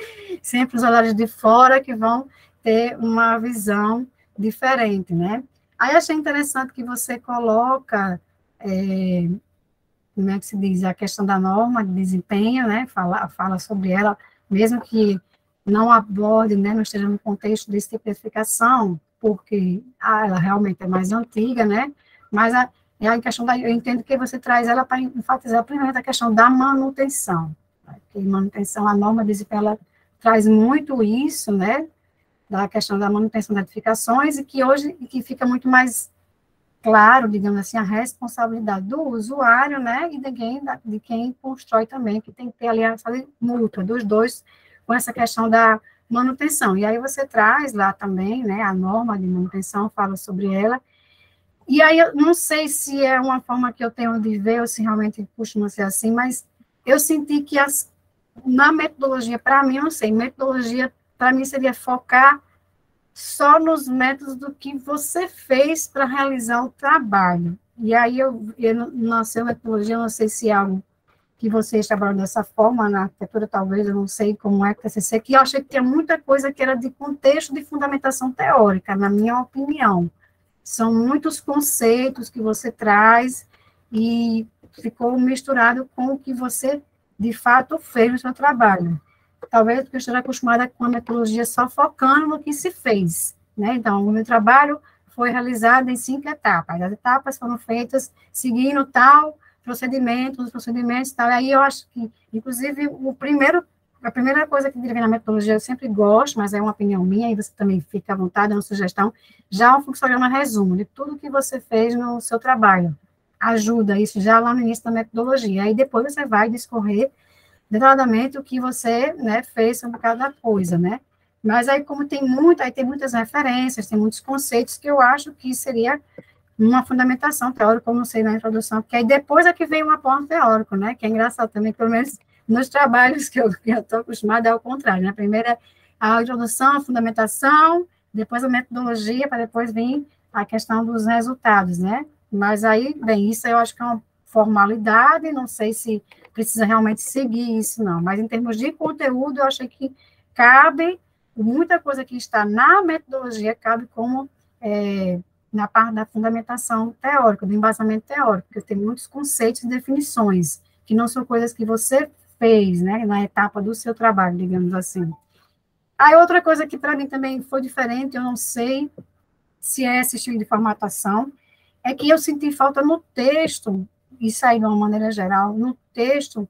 sempre os olhares de fora que vão ter uma visão diferente, né? Aí achei interessante que você coloca, como é que se diz, a questão da norma de desempenho, né, fala sobre ela, mesmo que não aborde, né, não esteja no contexto de certificação, porque ela realmente é mais antiga, né, mas a questão eu entendo que você traz ela para enfatizar primeiro a questão da manutenção, né, porque manutenção, a norma de desempenho, ela traz muito isso, né, da questão da manutenção das edificações, e que hoje, que fica muito mais claro, digamos assim, a responsabilidade do usuário, né, e de quem constrói também, que tem que ter aliança mútua dos dois com essa questão da manutenção. E aí você traz lá também, né, a norma de manutenção, fala sobre ela, e aí eu não sei se é uma forma que eu tenho de ver, ou se realmente costuma ser assim, mas eu senti que na metodologia, para mim, eu não sei, metodologia, para mim, seria focar só nos métodos do que você fez para realizar o trabalho. E aí, na sua metodologia, eu não sei se é algo que vocês trabalham dessa forma, na arquitetura, talvez, eu não sei como é que TCC, que eu achei que tinha muita coisa que era de contexto de fundamentação teórica, na minha opinião. São muitos conceitos que você traz e ficou misturado com o que você, de fato, fez no seu trabalho. Talvez porque eu esteja acostumada com a metodologia só focando no que se fez, né? Então, o meu trabalho foi realizado em 5 etapas. As etapas foram feitas seguindo tal procedimentos, os procedimentos e tal. Aí eu acho que, inclusive, a primeira coisa que deve na metodologia, eu sempre gosto, mas é uma opinião minha, e você também fica à vontade, é uma sugestão, já o fluxograma resumo de tudo que você fez no seu trabalho. Ajuda isso já lá no início da metodologia. Aí depois você vai discorrer detalhadamente o que você, né, fez sobre cada coisa, né? Mas aí, como tem muitas referências, tem muitos conceitos que eu acho que seria uma fundamentação teórica, como eu sei na introdução, porque aí depois é que vem um aporte teórico, né? Que é engraçado também, pelo menos nos trabalhos que eu estou acostumada, é ao contrário, né? Primeiro a introdução, a fundamentação, depois a metodologia, para depois vir a questão dos resultados, né? Mas aí, bem, isso eu acho que é uma formalidade, não sei se precisa realmente seguir isso, não. Mas em termos de conteúdo, eu achei que cabe, muita coisa que está na metodologia, cabe como na parte da fundamentação teórica, do embasamento teórico, porque tem muitos conceitos e definições, que não são coisas que você fez, né, na etapa do seu trabalho, digamos assim. Aí, outra coisa que para mim também foi diferente, eu não sei se é esse estilo de formatação, é que eu senti falta no texto, isso aí de uma maneira geral, no texto,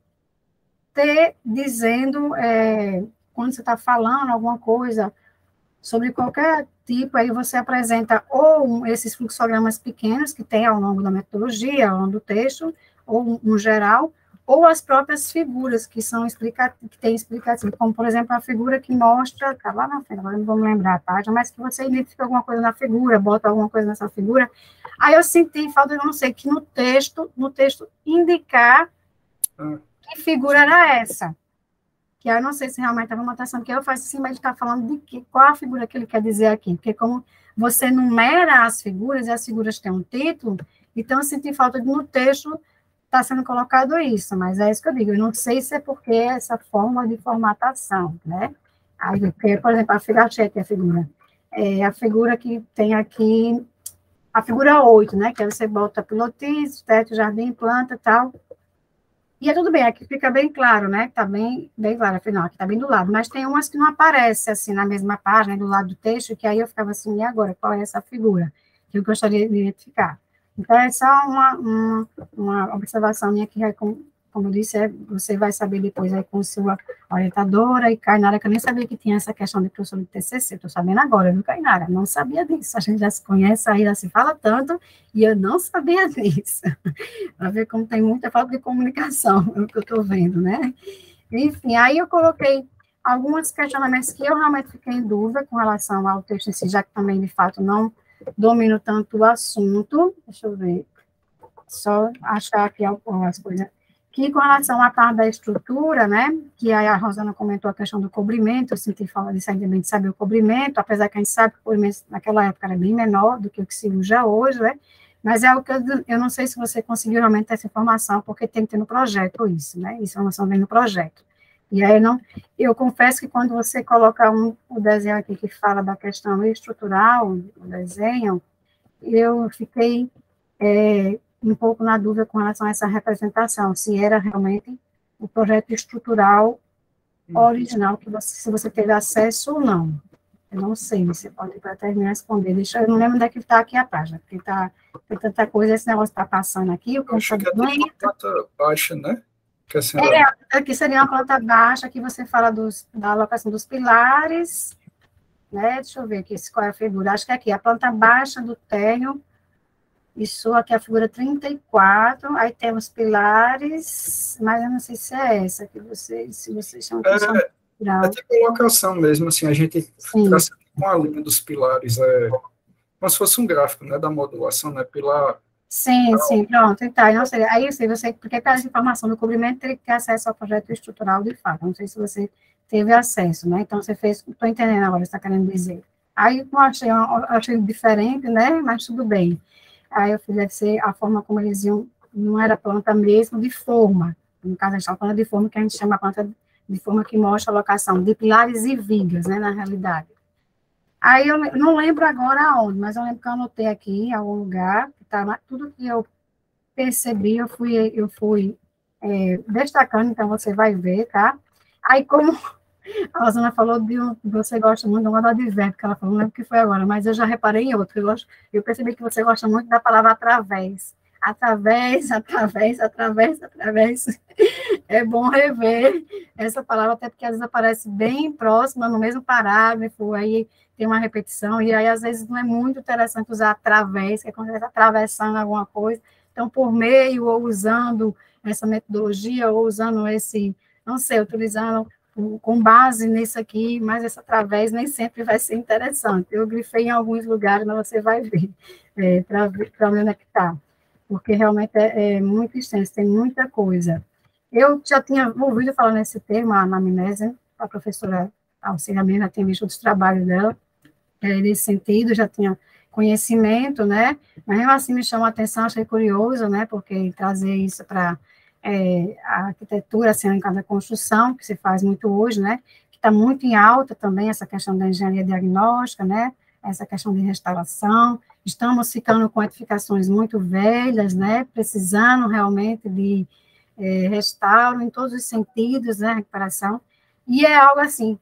dizendo, quando você está falando alguma coisa sobre qualquer tipo, aí você apresenta ou esses fluxogramas pequenos que tem ao longo da metodologia, ao longo do texto, ou um geral, ou as próprias figuras que são que tem explicativo, como, por exemplo, a figura que mostra, tá lá na frente, agora não vou me lembrar a página, mas que você identifica alguma coisa na figura, bota alguma coisa nessa figura. Aí eu senti falta, eu não sei, que no texto indicar que figura era essa. Que eu não sei se realmente é uma anotação, porque eu faço assim, mas ele está falando de qual a figura que ele quer dizer aqui, porque como você numera as figuras, e as figuras têm um título, então eu senti falta de no texto está sendo colocado isso, mas é isso que eu digo, eu não sei se é porque essa forma de formatação, né? Aí, porque, por exemplo, a figura, achei aqui a figura, a figura que tem aqui, a figura 8, né? Que aí você bota pilotis, teto, jardim, planta e tal. E é tudo bem, aqui fica bem claro, né? Está bem claro, afinal, aqui está bem do lado. Mas tem umas que não aparecem, assim, na mesma página, do lado do texto, que aí eu ficava assim, e agora, qual é essa figura? Que eu gostaria de identificar. Então, é só uma observação minha que, como eu disse, você vai saber depois aí com sua orientadora, e Kainara, que eu nem sabia que tinha essa questão de professor de TCC, estou sabendo agora, viu, Kainara? Não sabia disso, a gente já se conhece, aí já se fala tanto, e eu não sabia disso. Para ver como tem muita falta de comunicação, é o que eu estou vendo, né? Enfim, aí eu coloquei alguns questionamentos que eu realmente fiquei em dúvida com relação ao texto em si, já que também, de fato, não domino tanto o assunto, deixa eu ver, só achar aqui algumas coisas, que com relação à parte da estrutura, né, que aí a Rosana comentou a questão do cobrimento, eu senti falta disso ainda bem de saber o cobrimento, apesar que a gente sabe que o cobrimento naquela época era bem menor do que o que se usa hoje, né, mas é algo que eu não sei se você conseguiu realmente ter essa informação, porque tem que ter no projeto isso, né, essa informação vem no projeto. E aí, eu confesso que quando você coloca o desenho aqui que fala da questão estrutural, o desenho, eu fiquei um pouco na dúvida com relação a essa representação, se era realmente o projeto estrutural original, se você teve acesso ou não. Eu não sei, você pode até me responder. Eu não lembro onde é que está aqui a página, porque tem tanta coisa, esse negócio está passando aqui. O acho que é uma planta baixa, né? Aqui seria uma planta baixa, aqui você fala da alocação dos pilares, né? Deixa eu ver aqui qual é a figura. Acho que é aqui, a planta baixa do térreo, isso aqui é a figura 34, aí tem os pilares, mas eu não sei se é essa que se vocês chamam de tipo colocação mesmo, assim, a gente traça com a linha dos pilares, como se fosse um gráfico, né, da modulação, né, pilar. Sim, pronto, então, não sei, aí eu sei, porque para essa informação do cobrimento, teria que ter acesso ao projeto estrutural de fato, não sei se você teve acesso, né, então você fez, estou entendendo agora o que você está querendo dizer. Aí eu achei diferente, né, mas tudo bem. Aí eu fiz, deve ser a forma como eles iam, não era planta mesmo, de forma, No caso, a gente está falando de forma que a gente chama a planta de forma que mostra a locação de pilares e vigas, né, na realidade. Aí eu não lembro agora aonde, mas eu lembro que eu anotei aqui, em algum lugar, que tá, tudo que eu percebi, eu fui destacando, então você vai ver, tá? Aí, como a Rosana falou você gosta muito do modo advérbio, que ela falou, não lembro o que foi agora, mas eu já reparei em outro, eu percebi que você gosta muito da palavra através. Através, através, através, através. É bom rever essa palavra, até porque às vezes aparece bem próxima, no mesmo parágrafo, aí tem uma repetição, e aí às vezes não é muito interessante usar através, que é quando você está atravessando alguma coisa. Então, por meio, ou usando essa metodologia, ou usando esse, não sei, utilizando com base nisso aqui, mas essa através nem sempre vai ser interessante. Eu grifei em alguns lugares, mas você vai ver, para ver onde é que está, porque realmente é muito extenso, tem muita coisa. Eu já tinha ouvido falar nesse termo, a anamnese, a professora Alcira mesmo já tinha visto os trabalhos dela, nesse sentido, já tinha conhecimento, né, mas mesmo assim me chamou a atenção, achei curioso, né, porque trazer isso para a arquitetura, assim, em cada construção, que se faz muito hoje, né, que está muito em alta também essa questão da engenharia diagnóstica, né, essa questão de restauração, estamos ficando com edificações muito velhas, né, precisando realmente de restauro em todos os sentidos, né, recuperação, e é algo assim,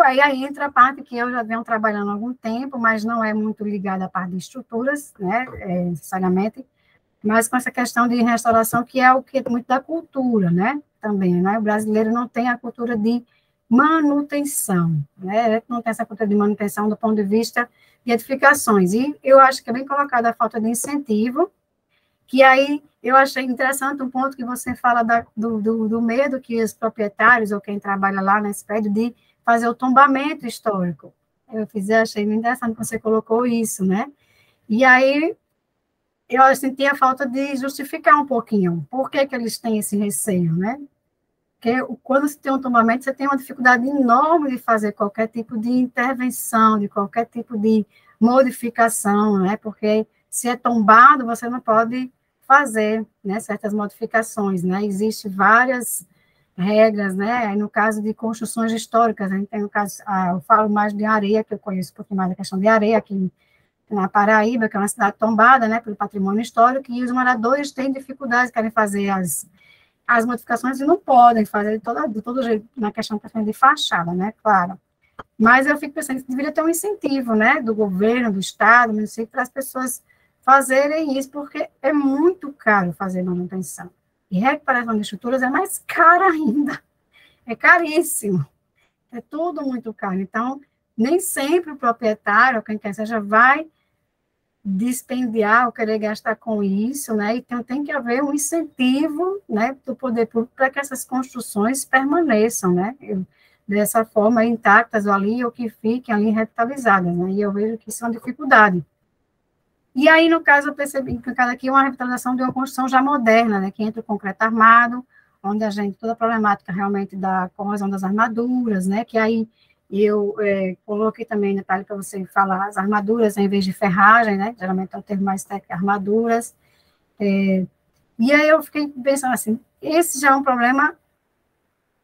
aí entra a parte que eu já venho trabalhando há algum tempo, mas não é muito ligada à parte de estruturas, né, necessariamente, mas com essa questão de restauração, que é o que é muito da cultura, né, também, né, o brasileiro não tem a cultura de manutenção, né, não tem essa cultura de manutenção do ponto de vista de edificações, e eu acho que é bem colocada a falta de incentivo, que aí eu achei interessante um ponto que você fala do medo que os proprietários, ou quem trabalha lá nesse prédio, de fazer o tombamento histórico. Achei interessante que você colocou isso, né? E aí eu senti a falta de justificar um pouquinho por que eles têm esse receio, né? Porque quando você tem um tombamento, você tem uma dificuldade enorme de fazer qualquer tipo de intervenção, de qualquer tipo de modificação, né? Porque se é tombado, você não pode fazer, né, certas modificações, né? Existem várias regras, né? No caso de construções históricas, a gente tem no caso, eu falo mais de Areia, que eu conheço um pouquinho mais da questão de Areia, aqui na Paraíba, que é uma cidade tombada, né, pelo patrimônio histórico, e os moradores têm dificuldades, querem fazer as modificações e não podem fazer de todo jeito, na questão de fachada, né, claro. Mas eu fico pensando que deveria ter um incentivo, né, do governo, do estado, do município, para as pessoas fazerem isso, porque é muito caro fazer manutenção. E recuperação de estruturas é mais cara ainda. É caríssimo. É tudo muito caro. Então, nem sempre o proprietário, ou quem quer seja, vai dispendiar ou querer gastar com isso, né? Então, tem que haver um incentivo, né, do poder público para que essas construções permaneçam, né? Dessa forma, intactas ali, ou que fiquem ali revitalizadas, né? E eu vejo que isso é uma dificuldade. E aí, no caso, eu percebi que cada aqui é uma revitalização de uma construção já moderna, né, que entra o concreto armado, onde a gente, toda a problemática realmente da corrosão das armaduras, né, que aí eu coloquei também detalhe para você falar as armaduras em vez de ferragem, né, geralmente é o termo mais técnico, armaduras, e aí eu fiquei pensando assim, esse já é um problema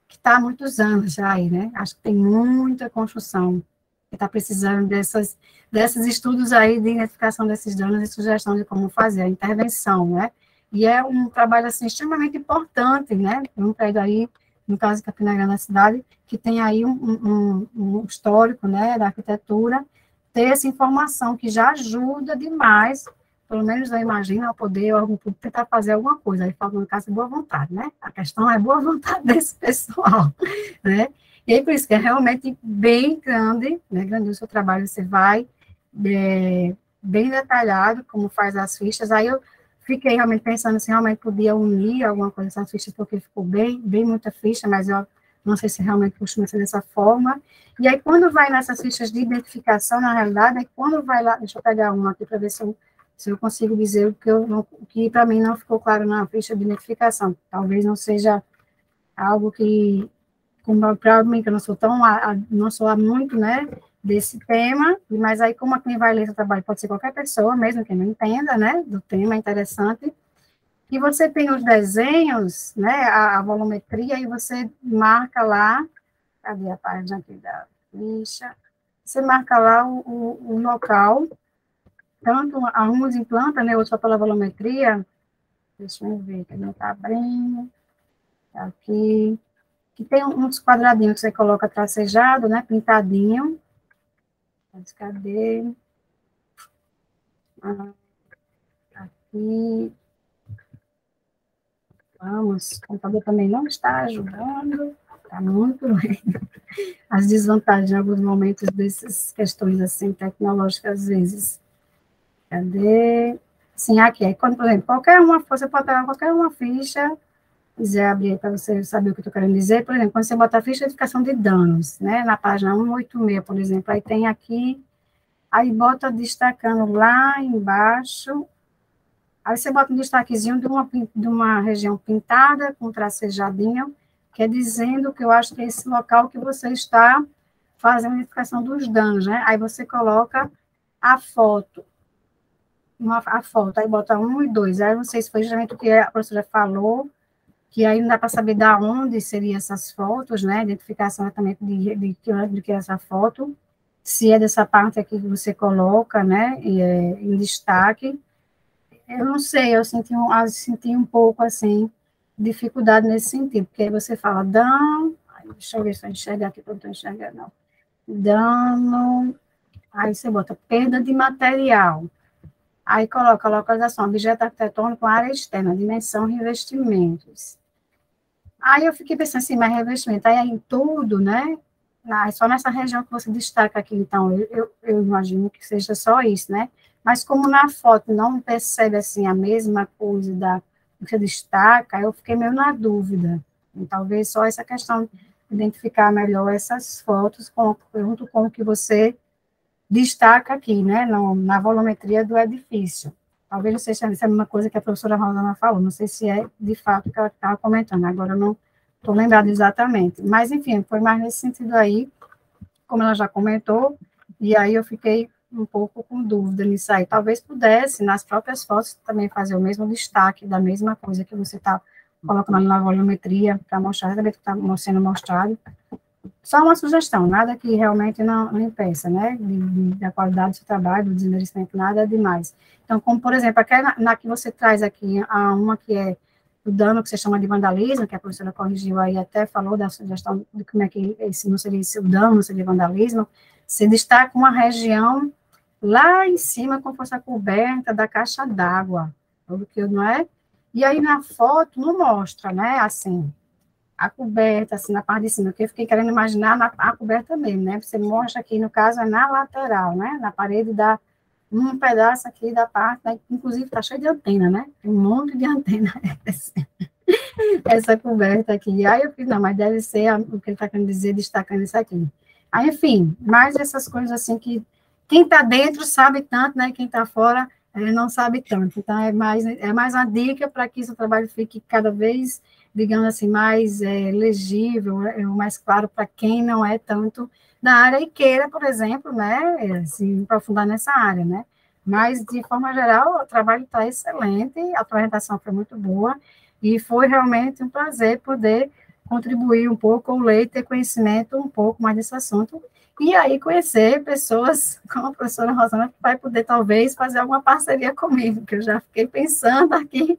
que está há muitos anos já aí, né, acho que tem muita construção que está precisando desses estudos aí de identificação desses danos e sugestão de como fazer a intervenção, né? E é um trabalho, assim, extremamente importante, né? Tem um prédio aí, no caso de Campina Grande, na cidade, que tem aí um histórico, né, da arquitetura, ter essa informação que já ajuda demais, pelo menos eu imagino, ao poder, o órgão público, tentar fazer alguma coisa. Aí falta, no caso, de boa vontade, né? A questão é boa vontade desse pessoal, né? E aí, por isso que é realmente bem grande, né, grande o seu trabalho, você vai bem detalhado, como faz as fichas, aí eu fiquei realmente pensando se realmente podia unir alguma coisa dessas fichas, porque ficou bem muita ficha, mas eu não sei se realmente costuma ser dessa forma, e aí quando vai nessas fichas de identificação, na realidade, aí quando vai lá, deixa eu pegar uma aqui para ver se eu consigo dizer o que para mim não ficou claro na ficha de identificação, talvez não seja algo que para mim, que eu não sou muito, né, desse tema, mas aí como quem vai ler esse trabalho pode ser qualquer pessoa, mesmo que não entenda, né, do tema, é interessante, E você tem os desenhos, né, a volumetria, e você marca lá, cadê a página aqui da ficha? Você marca lá o local, tanto alguns em planta, né, outros só pela volumetria. Deixa eu ver, que não está abrindo. Tá aqui. Que tem uns quadradinhos que você coloca tracejado, né, pintadinho. Mas cadê? Aqui. Vamos, o computador também não está ajudando. Está muito lento. As desvantagens em alguns momentos dessas questões, assim, tecnológicas, às vezes. Cadê? Sim, aqui. Aí, quando, por exemplo, você pode pegar qualquer uma ficha, quiser abrir para você saber o que eu estou querendo dizer. Por exemplo, quando você bota a ficha de identificação de danos, né, na página 186, por exemplo, aí tem aqui, aí bota destacando lá embaixo, aí você bota um destaquezinho de uma região pintada, com tracejadinho, que é dizendo que eu acho que é esse local que você está fazendo a identificação dos danos, né? Aí você coloca a foto, a foto, aí bota 1 e 2, aí não sei se foi justamente o que a professora falou, que aí não dá para saber de onde seriam essas fotos, né? Identificação exatamente de que é essa foto, se é dessa parte aqui que você coloca, né? Em destaque. Eu não sei, eu senti um pouco, assim, dificuldade nesse sentido, porque aí você fala dano, deixa eu ver se eu enxergar aqui, para eu não enxergar, não. Dano, aí você bota perda de material. Aí coloca localização, objeto arquitetônico, área externa, dimensão, revestimentos. Aí eu fiquei pensando assim, mas revestimento, aí em tudo, né? Só nessa região que você destaca aqui, então, eu imagino que seja só isso, né? Mas como na foto não percebe, assim, a mesma coisa que você destaca, eu fiquei meio na dúvida. E talvez só essa questão de identificar melhor essas fotos junto com o que você destaca aqui, né? Na volumetria do edifício. Talvez não seja a mesma coisa que a professora Rosana falou, não sei se é de fato que ela estava comentando, agora eu não estou lembrada exatamente. Mas, enfim, foi mais nesse sentido aí, como ela já comentou, e aí eu fiquei um pouco com dúvida nisso aí. Talvez pudesse, nas próprias fotos, também fazer o mesmo destaque da mesma coisa que você está colocando na volumetria, para mostrar exatamente o que está sendo mostrado. Só uma sugestão, nada que realmente não impeça, né, da qualidade do seu trabalho, do desmerecimento, nada demais. Então, como, por exemplo, aquela na que você traz aqui, uma que é o dano que você chama de vandalismo, que a professora corrigiu aí, até falou da sugestão de como é que esse não seria o dano, não seria vandalismo, você destaca uma região lá em cima, como fosse a coberta da caixa d'água, tudo que não é? E aí na foto não mostra, né, assim, a coberta, assim, na parte de cima, que eu fiquei querendo imaginar a coberta mesmo, né? Você mostra aqui, no caso, é na lateral, né? Na parede da um pedaço aqui da parte, né? Inclusive está cheio de antena, né? Tem um monte de antena essa coberta aqui. Aí eu fiz, não, mas deve ser o que ele está querendo dizer, destacando isso aqui. Aí, enfim, mais essas coisas assim que quem está dentro sabe tanto, né? Quem está fora não sabe tanto. Então, é mais uma dica para que o trabalho fique cada vez, digamos assim, mais legível, mais claro para quem não é tanto da área e queira, por exemplo, né, se aprofundar nessa área, né? Mas, de forma geral, o trabalho está excelente, a apresentação foi muito boa, e foi realmente um prazer poder contribuir um pouco com o Leite, ter conhecimento um pouco mais desse assunto, e aí conhecer pessoas como a professora Rosana, que vai poder, talvez, fazer alguma parceria comigo, que eu já fiquei pensando aqui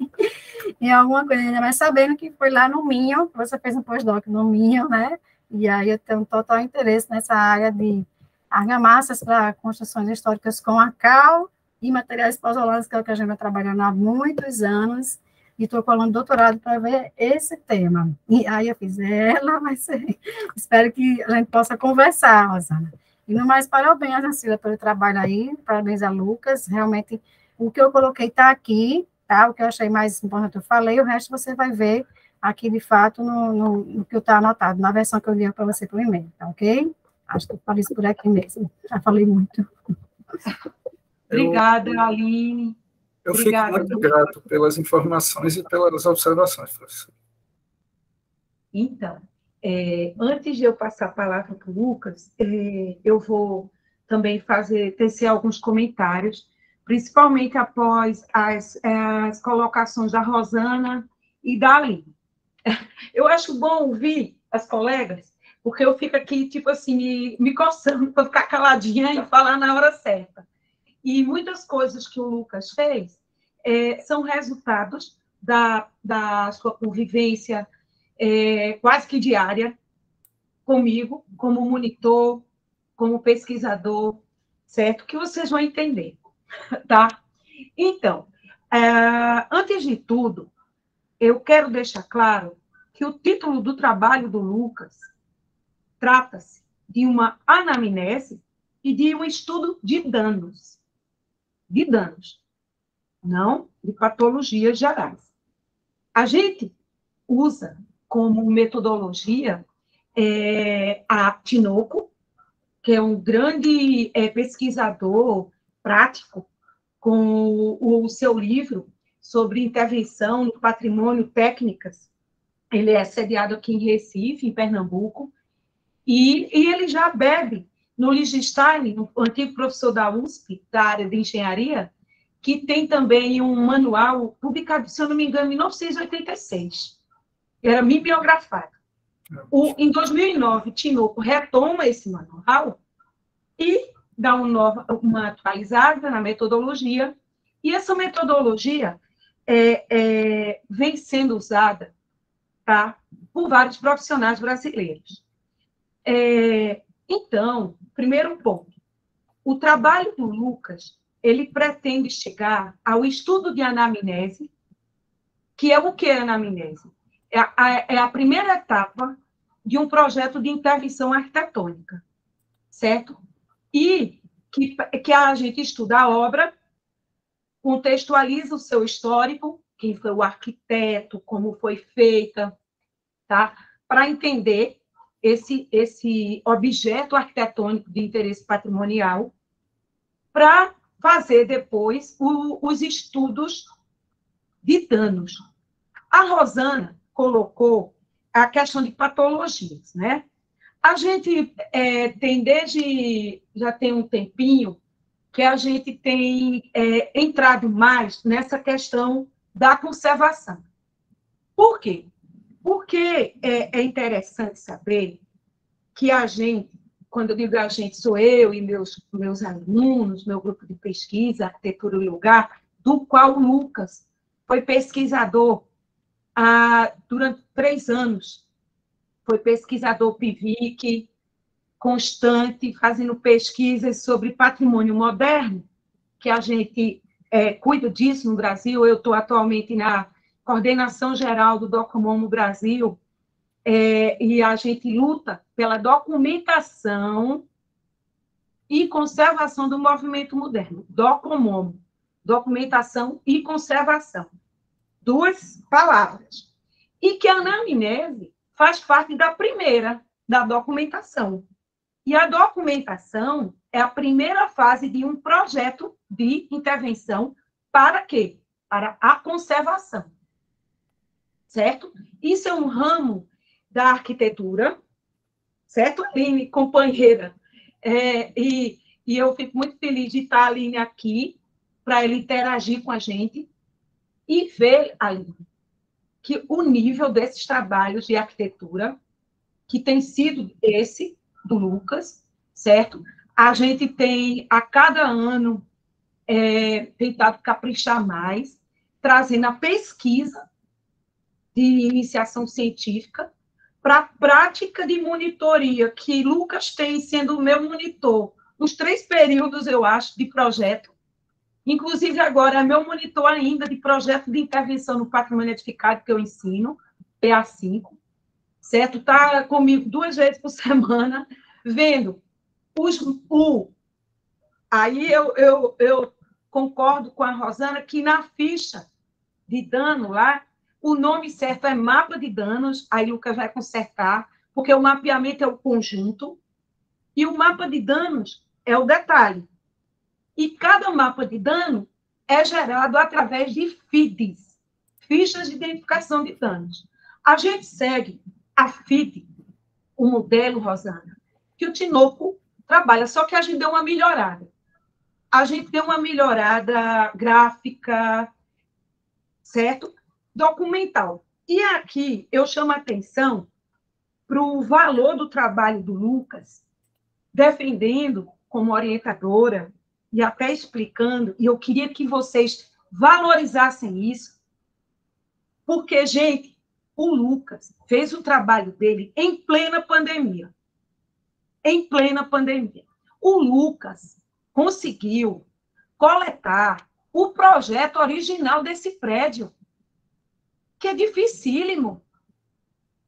em alguma coisa, ainda mais sabendo que foi lá no Minho, que você fez um pós-doc no Minho, né? E aí eu tenho um total interesse nessa área de argamassas para construções históricas com a cal e materiais pozolanos, que é o que a gente vai trabalhando há muitos anos, e estou colando doutorado para ver esse tema. E aí eu fiz, ela vai ser... Espero que a gente possa conversar, Rosana. E no mais, parabéns, Ancila, pelo trabalho aí, parabéns a Lucas, realmente, o que eu coloquei está aqui, tá? O que eu achei mais importante eu falei, o resto você vai ver aqui, de fato, no que está anotado, na versão que eu enviei para você por e-mail, tá ok? Acho que eu falei isso por aqui mesmo, já falei muito. Obrigada, Aline. Eu fico muito grato pelas informações e pelas observações, professor. Então, antes de eu passar a palavra para o Lucas, eu vou também tecer alguns comentários, principalmente após as colocações da Rosana e da Aline. Eu acho bom ouvir as colegas, porque eu fico aqui, tipo assim, me coçando para ficar caladinha e falar na hora certa. E muitas coisas que o Lucas fez são resultados da sua convivência quase que diária comigo, como monitor, como pesquisador, certo? Que vocês vão entender, tá? Então, antes de tudo, eu quero deixar claro que o título do trabalho do Lucas trata-se de uma anamnese e de um estudo de danos, não de patologias gerais. A gente usa como metodologia a Tinoco, que é um grande pesquisador prático, com o seu livro sobre intervenção no patrimônio, técnicas. Ele é sediado aqui em Recife, em Pernambuco, e ele já bebe no Liechtenstein, o antigo professor da USP, da área de engenharia, que tem também um manual publicado, se eu não me engano, em 1986. Era bibliografado. Em 2009, Tinoco retoma esse manual e dá uma atualizada na metodologia, e essa metodologia vem sendo usada, tá, por vários profissionais brasileiros. Então, primeiro ponto, o trabalho do Lucas, ele pretende chegar ao estudo de anamnese, que é o que é anamnese? É a primeira etapa de um projeto de intervenção arquitetônica, certo? E que a gente estuda a obra, contextualiza o seu histórico, quem foi o arquiteto, como foi feita, tá? Para entender esse objeto arquitetônico de interesse patrimonial, para fazer depois os estudos de danos. A Rosana colocou a questão de patologias, né? A gente já tem um tempinho que a gente tem entrado mais nessa questão da conservação. Por quê? Porque é interessante saber que a gente, quando eu digo a gente, sou eu e meus alunos, meu grupo de pesquisa, Arquitetura e Lugar, do qual o Lucas foi pesquisador durante 3 anos. Foi pesquisador PIVIC, constante, fazendo pesquisas sobre patrimônio moderno, que a gente cuida disso no Brasil. Eu estou atualmente na coordenação geral do Docomomo Brasil, e a gente luta pela documentação e conservação do movimento moderno. Docomomo, documentação e conservação. 2 palavras. E que a anamnese faz parte da primeira, da documentação. E a documentação é a primeira fase de um projeto de intervenção para quê? Para a conservação. Certo? Isso é um ramo da arquitetura, certo, Aline, companheira? E eu fico muito feliz de estar a Aline aqui, para ele interagir com a gente e ver, Aline, que o nível desses trabalhos de arquitetura, que tem sido esse do Lucas, certo? A gente tem, a cada ano, tentado caprichar mais, trazendo a pesquisa de iniciação científica para a prática de monitoria, que Lucas tem sendo o meu monitor nos 3 períodos, eu acho, de projeto. Inclusive, agora, é meu monitor ainda de projeto de intervenção no patrimônio edificado, que eu ensino, PA5, certo? Está comigo 2 vezes por semana, vendo Aí eu concordo com a Rosana que na ficha de dano lá, o nome certo é mapa de danos, aí o Lucas vai consertar, porque o mapeamento é o conjunto, e o mapa de danos é o detalhe. E cada mapa de dano é gerado através de FIDs, fichas de identificação de danos. A gente segue a FID, o modelo, Rosana, que o Tinoco trabalha, só que a gente deu uma melhorada. a gente deu uma melhorada gráfica, certo? Documental. E aqui eu chamo a atenção para o valor do trabalho do Lucas, defendendo como orientadora e até explicando, e eu queria que vocês valorizassem isso, porque, gente, o Lucas fez o trabalho dele em plena pandemia. Em plena pandemia. O Lucas conseguiu coletar o projeto original desse prédio, que é dificílimo.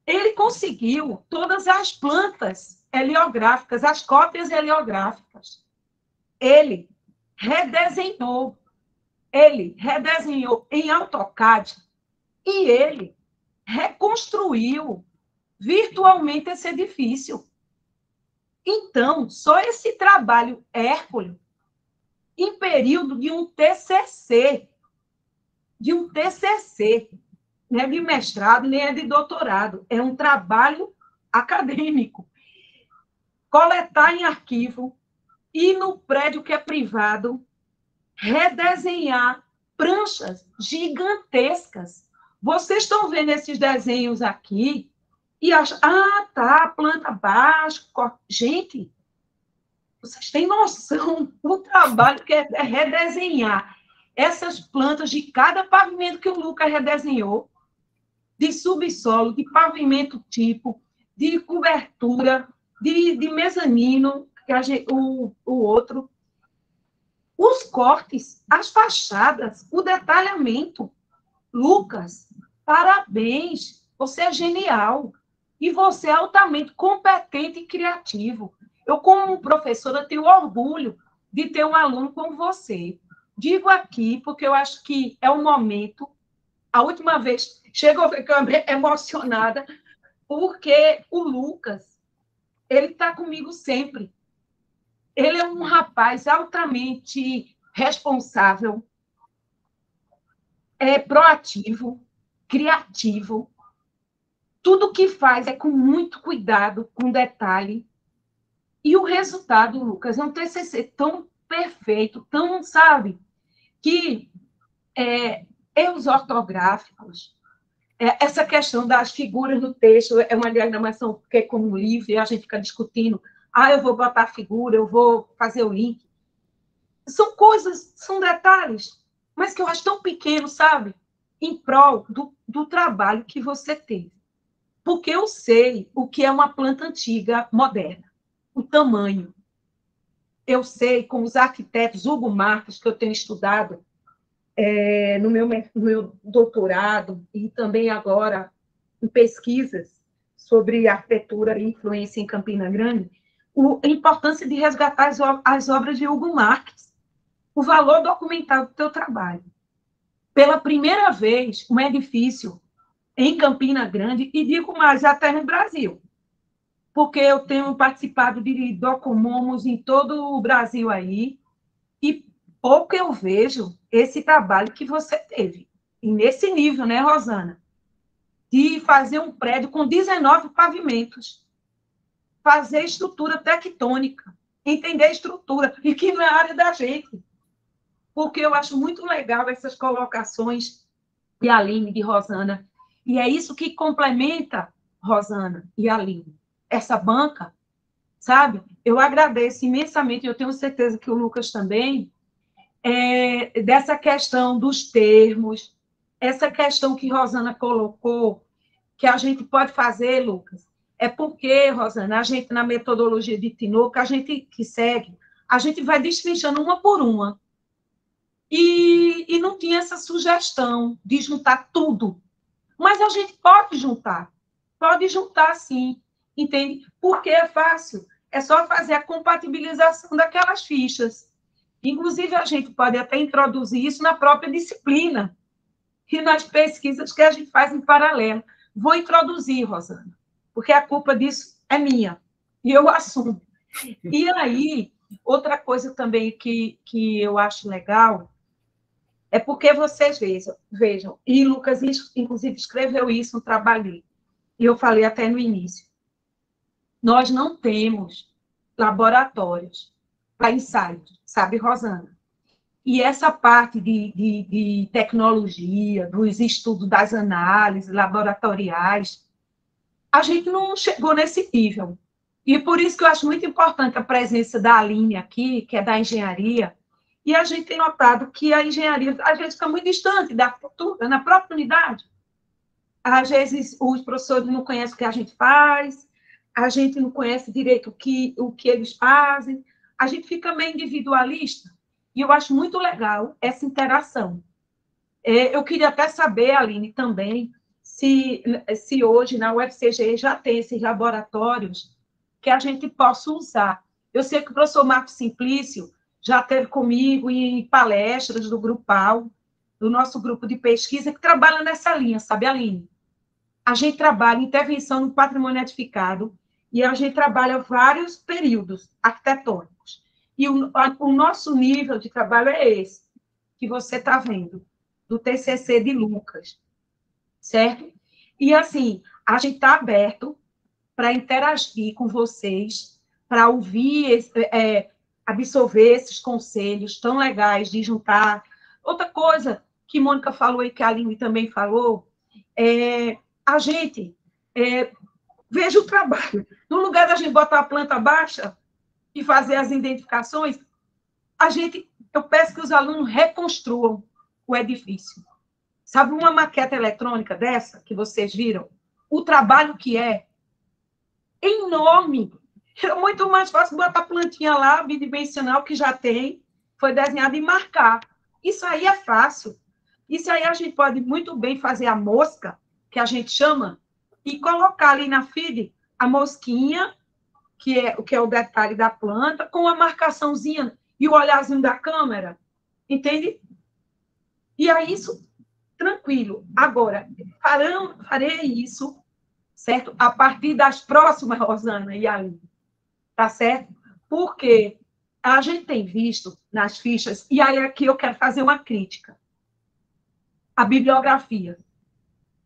Ele conseguiu todas as plantas heliográficas, as cópias heliográficas. Ele redesenhou em AutoCAD e ele reconstruiu virtualmente esse edifício. Então, só esse trabalho hércules, em período de um TCC, não é de mestrado, nem é de doutorado, é um trabalho acadêmico. Coletar em arquivo, ir no prédio que é privado, redesenhar pranchas gigantescas. Vocês estão vendo esses desenhos aqui e acham, tá, planta baixa. Gente, vocês têm noção do trabalho que é redesenhar essas plantas de cada pavimento que o Lucas redesenhou, de subsolo, de pavimento tipo, de cobertura, de mezanino, o outro. Os cortes, as fachadas, o detalhamento. Lucas, parabéns, você é genial. E você é altamente competente e criativo. Eu, como professora, tenho orgulho de ter um aluno como você. Digo aqui, porque eu acho que é um momento. A última vez, chegou a ficar emocionada, porque o Lucas, ele está comigo sempre. Ele é um rapaz altamente responsável, proativo, criativo. Tudo que faz é com muito cuidado, com detalhe. E o resultado, Lucas, é um TCC tão perfeito, tão, sabe, que erros ortográficos, essa questão das figuras no texto é uma diagramação que é como livre, e a gente fica discutindo, eu vou botar a figura, eu vou fazer o link. São coisas, são detalhes, mas que eu acho tão pequeno, sabe? Em prol do trabalho que você teve. Porque eu sei o que é uma planta antiga moderna, o tamanho. Eu sei, com os arquitetos Hugo Marques, que eu tenho estudado no meu doutorado, e também agora em pesquisas sobre arquitetura e influência em Campina Grande, a importância de resgatar as obras de Hugo Marques, o valor documental do teu trabalho. Pela primeira vez, um edifício em Campina Grande, e digo mais, até no Brasil, porque eu tenho participado de documomos em todo o Brasil aí, e pouco eu vejo esse trabalho que você teve. E nesse nível, né, Rosana? De fazer um prédio com 19 pavimentos, fazer estrutura tectônica, entender a estrutura, e que não é a área da gente. Porque eu acho muito legal essas colocações de Aline, de Rosana, e é isso que complementa Rosana e Aline. Essa banca, sabe? Eu agradeço imensamente, eu tenho certeza que o Lucas também, dessa questão dos termos, essa questão que Rosana colocou, que a gente pode fazer, Lucas, é porque, Rosana, a gente, na metodologia de Tinoco, a gente que segue, a gente vai destrinchando uma por uma. E não tinha essa sugestão de juntar tudo. Mas a gente pode juntar sim, entende? Porque é fácil, é só fazer a compatibilização daquelas fichas. Inclusive, a gente pode até introduzir isso na própria disciplina e nas pesquisas que a gente faz em paralelo. Vou introduzir, Rosana, porque a culpa disso é minha, e eu assumo. E aí, outra coisa também que eu acho legal é porque vocês vejam, e Lucas, inclusive, escreveu isso no trabalho, e eu falei até no início, nós não temos laboratórios para ensaios, sabe, Rosana? E essa parte de tecnologia, dos estudos das análises laboratoriais, a gente não chegou nesse nível. E por isso que eu acho muito importante a presença da Aline aqui, que é da engenharia, e a gente tem notado que a engenharia, às vezes, fica muito distante da cultura, na própria unidade. Às vezes, os professores não conhecem o que a gente faz, a gente não conhece direito o que eles fazem, a gente fica meio individualista, e eu acho muito legal essa interação. Eu queria até saber, Aline, também, se hoje na UFCG já tem esses laboratórios que a gente possa usar. Eu sei que o professor Marcos Simplício já esteve comigo em palestras do Grupal, do nosso grupo de pesquisa, que trabalha nessa linha, sabe, Aline? A gente trabalha intervenção no patrimônio edificado e a gente trabalha vários períodos arquitetônicos. E o nosso nível de trabalho é esse, que você está vendo, do TCC de Lucas, certo? E, assim, a gente está aberto para interagir com vocês, para ouvir, absorver esses conselhos tão legais de juntar. Outra coisa que Mônica falou e que a Aline também falou, a gente veja o trabalho. No lugar da gente botar a planta baixa e fazer as identificações, eu peço que os alunos reconstruam o edifício. Sabe uma maquete eletrônica dessa, que vocês viram? O trabalho que é enorme. É muito mais fácil botar a plantinha lá, bidimensional, que já tem, foi desenhado e marcar. Isso aí é fácil. Isso aí a gente pode muito bem fazer a mosca, que a gente chama, e colocar ali na feed a mosquinha, que é o detalhe da planta, com a marcaçãozinha e o olharzinho da câmera, entende? E é isso, tranquilo. Agora, farei isso, certo? A partir das próximas, Rosana e Aline, tá certo? Porque a gente tem visto nas fichas, e aí aqui eu quero fazer uma crítica. A bibliografia.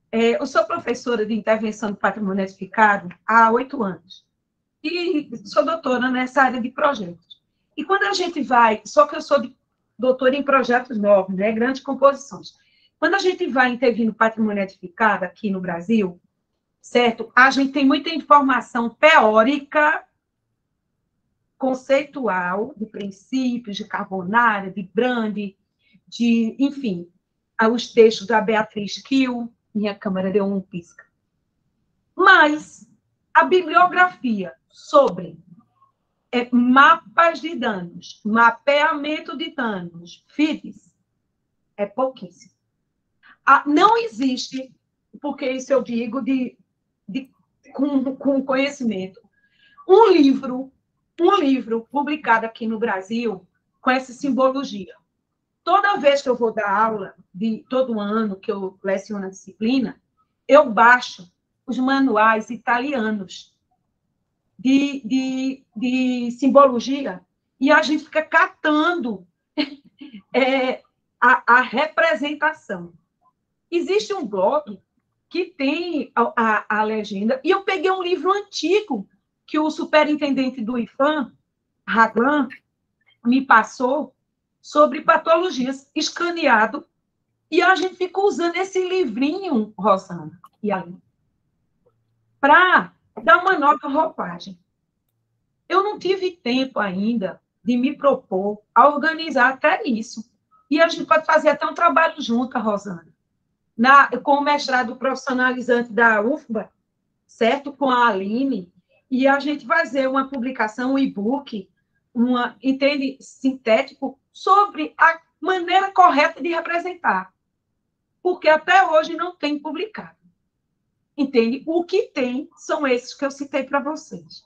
Eu sou professora de intervenção do patrimônio edificado há 8 anos. E sou doutora nessa área de projetos. E quando a gente vai, só que eu sou doutora em projetos novos, né, grandes composições. Quando a gente vai intervir no patrimônio edificado aqui no Brasil, certo? A gente tem muita informação teórica, conceitual, de princípios, de Carbonara, de Brand, enfim, os textos da Beatriz Kiel, minha câmera deu um pisca. Mas a bibliografia sobre mapas de danos, mapeamento de danos, FIDs, é pouquíssimo. Não existe, porque isso eu digo com conhecimento, um livro publicado aqui no Brasil com essa simbologia. Toda vez que eu vou dar aula, todo ano que eu leciono a disciplina, eu baixo os manuais italianos de simbologia e a gente fica catando a representação. Existe um blog que tem a legenda, e eu peguei um livro antigo que o superintendente do IFAM, Raglan, me passou, sobre patologias, escaneado, e a gente ficou usando esse livrinho, Rosana e Aline, para dar uma nova roupagem. Eu não tive tempo ainda de me propor a organizar até isso. E a gente pode fazer até um trabalho junto, Rosana, com o mestrado profissionalizante da UFBA, certo? Com a Aline, e a gente fazer uma publicação, um e-book, entende, sintético, sobre a maneira correta de representar. Porque até hoje não tem publicado. Entende? O que tem são esses que eu citei para vocês.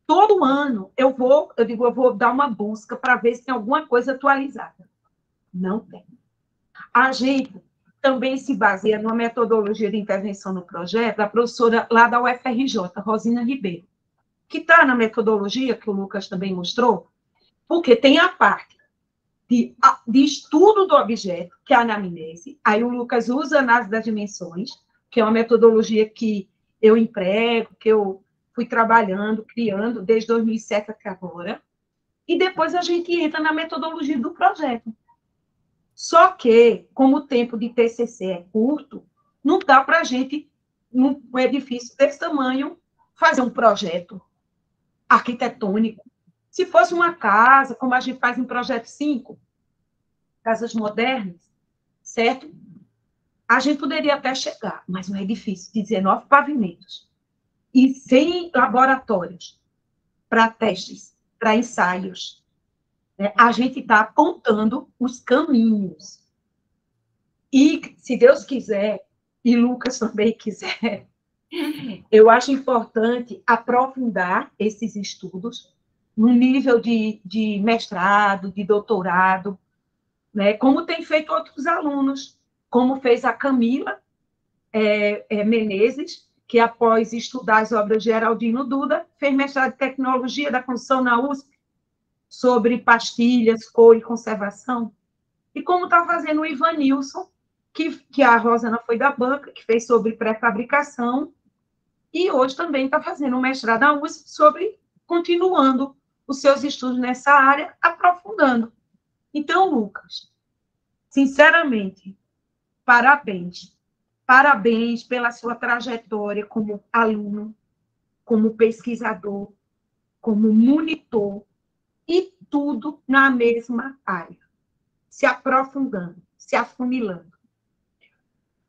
Todo ano eu vou dar uma busca para ver se tem alguma coisa atualizada. Não tem. A gente também se baseia numa metodologia de intervenção no projeto da professora lá da UFRJ, Rosina Ribeiro, que está na metodologia que o Lucas também mostrou, porque tem a parte de estudo do objeto, que é a anamnese, aí o Lucas usa a análise das dimensões, que é uma metodologia que eu emprego, que eu fui trabalhando, criando, desde 2007 até agora, e depois a gente entra na metodologia do projeto, Só que, como o tempo de TCC é curto, não dá para a gente, num edifício desse tamanho, fazer um projeto arquitetônico. Se fosse uma casa, como a gente faz em Projeto 5, casas modernas, certo? A gente poderia até chegar, mas um edifício de 19 pavimentos e sem laboratórios para testes, para ensaios, né? A gente está apontando os caminhos. E, se Deus quiser, e Lucas também quiser, eu acho importante aprofundar esses estudos no nível de mestrado, de doutorado, né? Como tem feito outros alunos, como fez a Camila Menezes, que após estudar as obras de Geraldino Duda, fez mestrado em Tecnologia da Construção na USP, sobre pastilhas, cor e conservação. E como está fazendo o Ivanilson, que a Rosana foi da banca, que fez sobre pré-fabricação, e hoje também está fazendo um mestrado na USP sobre, continuando os seus estudos nessa área, aprofundando. Então, Lucas, sinceramente, parabéns. Parabéns pela sua trajetória como aluno, como pesquisador, como monitor, e tudo na mesma área, se aprofundando, se afunilando.